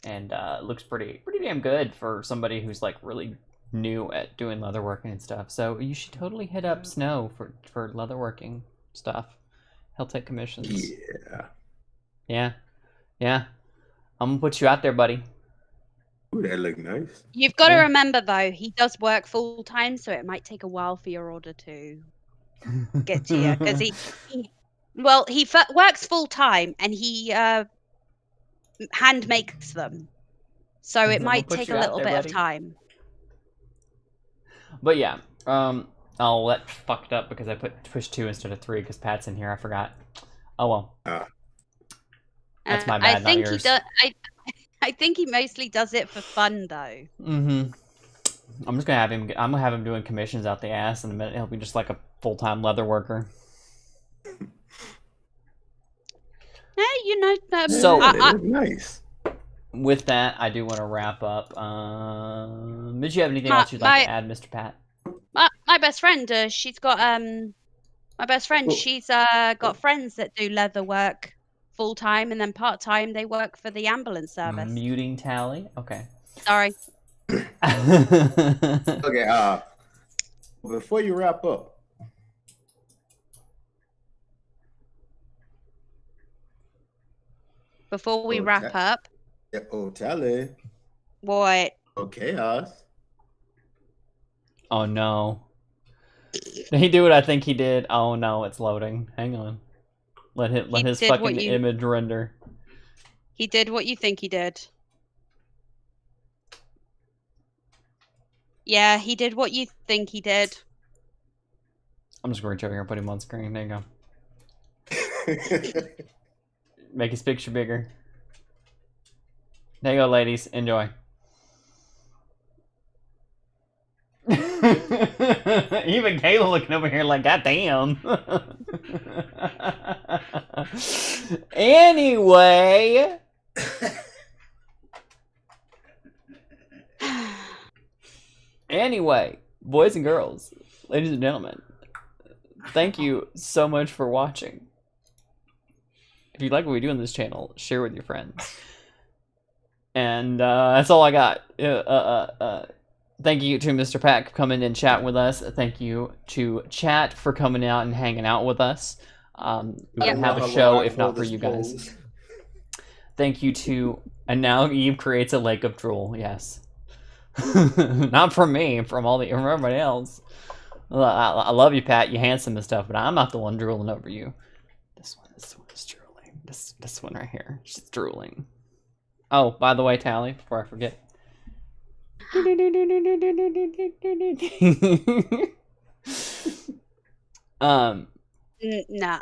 and looks pretty damn good for somebody who's like really new at doing leatherworking and stuff. So you should totally hit up Snow for leatherworking stuff. He'll take commissions. Yeah. I'm gonna put you out there, buddy. Ooh, that look nice. You've got to remember though, he does work full time, so it might take a while for your order to get to you because he works full time and he hand makes them, so it might take a little bit of time. But yeah, oh, that fucked up because I pushed 2 instead of 3 because Pat's in here. I forgot. Oh well. That's my bad, not yours. I think he mostly does it for fun though. I'm just gonna have him. I'm gonna have him doing commissions out the ass in a minute. He'll be just like a full-time leather worker. So nice. With that, I do want to wrap up. Did you have anything else you'd like to add, Mr. Pat? My best friend, she's got she's got friends that do leather work full time and then part time they work for the ambulance service. Muting tally. Okay. Sorry. Okay. Before you wrap up. Before we wrap up. Yeah, tally. What? Chaos. Oh no. Did he do what I think he did? Oh no, it's loading. Hang on. Let his fucking image render. He did what you think he did. Yeah, he did what you think he did. I'm just going to reach over here and put him on screen. There you go. Make his picture bigger. There you go, ladies. Enjoy. Even Kayla looking over here like, God damn. Anyway. boys and girls, ladies and gentlemen, thank you so much for watching. If you like what we do on this channel, share with your friends. And that's all I got. Thank you to Mr. Pack for coming and chat with us. Thank you to Chat for coming out and hanging out with us. We wouldn't have a show if not for you guys. Thank you to... And now Eve creates a lake of drool, yes. Not from me, from everybody else. I love you, Pat. You're handsome and stuff, but I'm not the one drooling over you. This one is drooling. This one right here. She's drooling. Oh, by the way, Tally, before I forget. No,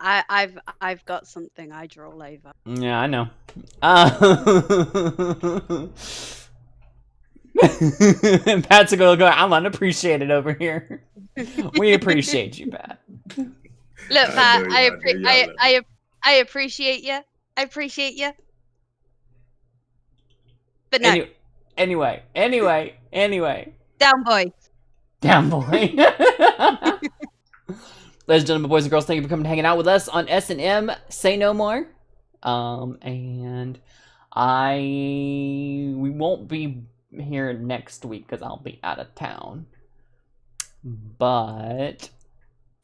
I've got something I drool over. Yeah, I know. Pat's gonna go. I'm unappreciated over here. We appreciate you, Pat. Look, Pat, I appreciate you. I appreciate you. But no. Anyway. Down boy. Down boy. Ladies and gentlemen, boys and girls, thank you for coming and hanging out with us on S&M Say No More. And we won't be here next week because I'll be out of town. But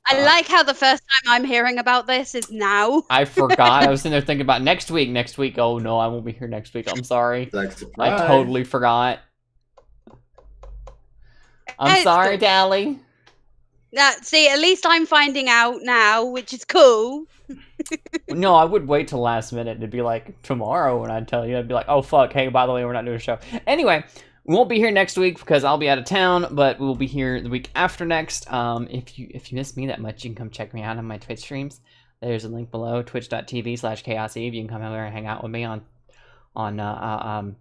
I like how the first time I'm hearing about this is now. I forgot. I was sitting there thinking about next week. Oh no, I won't be here next week. I'm sorry. I totally forgot. I'm sorry, Dally. See, at least I'm finding out now, which is cool. No, I would wait till last minute. It'd be like tomorrow when I'd tell you. I'd be like, oh fuck, hey, by the way, we're not doing a show. Anyway, we won't be here next week because I'll be out of town, but we'll be here the week after next. If you miss me that much, you can come check me out on my Twitch streams. There's a link below, twitch.tv/chaoseve. You can come over and hang out with me on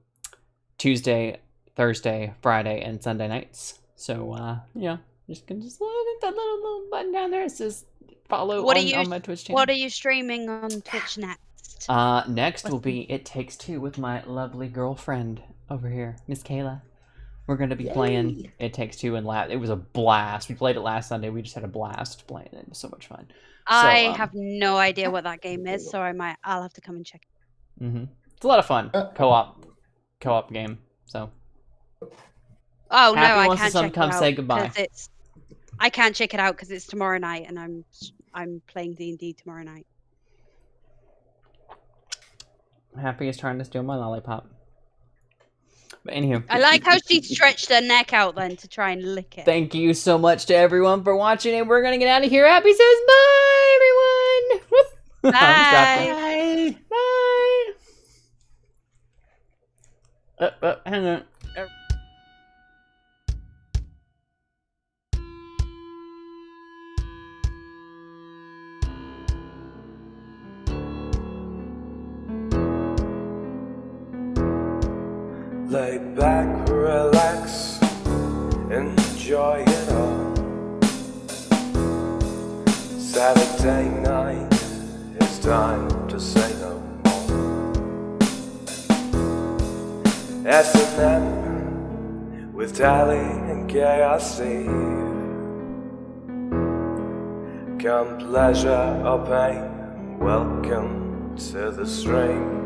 Tuesday, Thursday, Friday, and Sunday nights. So yeah. Just look at that little button down there. It says follow on my Twitch channel. What are you streaming on Twitch next? Next will be It Takes Two with my lovely girlfriend over here, Miss Kayla. We're going to be playing It Takes Two, and it was a blast. We played it last Sunday. We just had a blast playing it. It was so much fun. I have no idea what that game is, so I'll have to come and check it. It's a lot of fun. Co-op game. So. Oh Happy no, I wants can't to check come it out say goodbye. I can't check it out because it's tomorrow night, and I'm playing D&D tomorrow night. Happy is trying to steal my lollipop. But anywho. I like how she stretched her neck out then to try and lick it. Thank you so much to everyone for watching, and we're gonna get out of here. Happy says bye, everyone. Bye. Bye. Hang on. Lay back, relax, enjoy it all. Saturday night, it's time to say no more. S&M with Tally and Chaos Eve. Come pleasure or pain, welcome to the stream.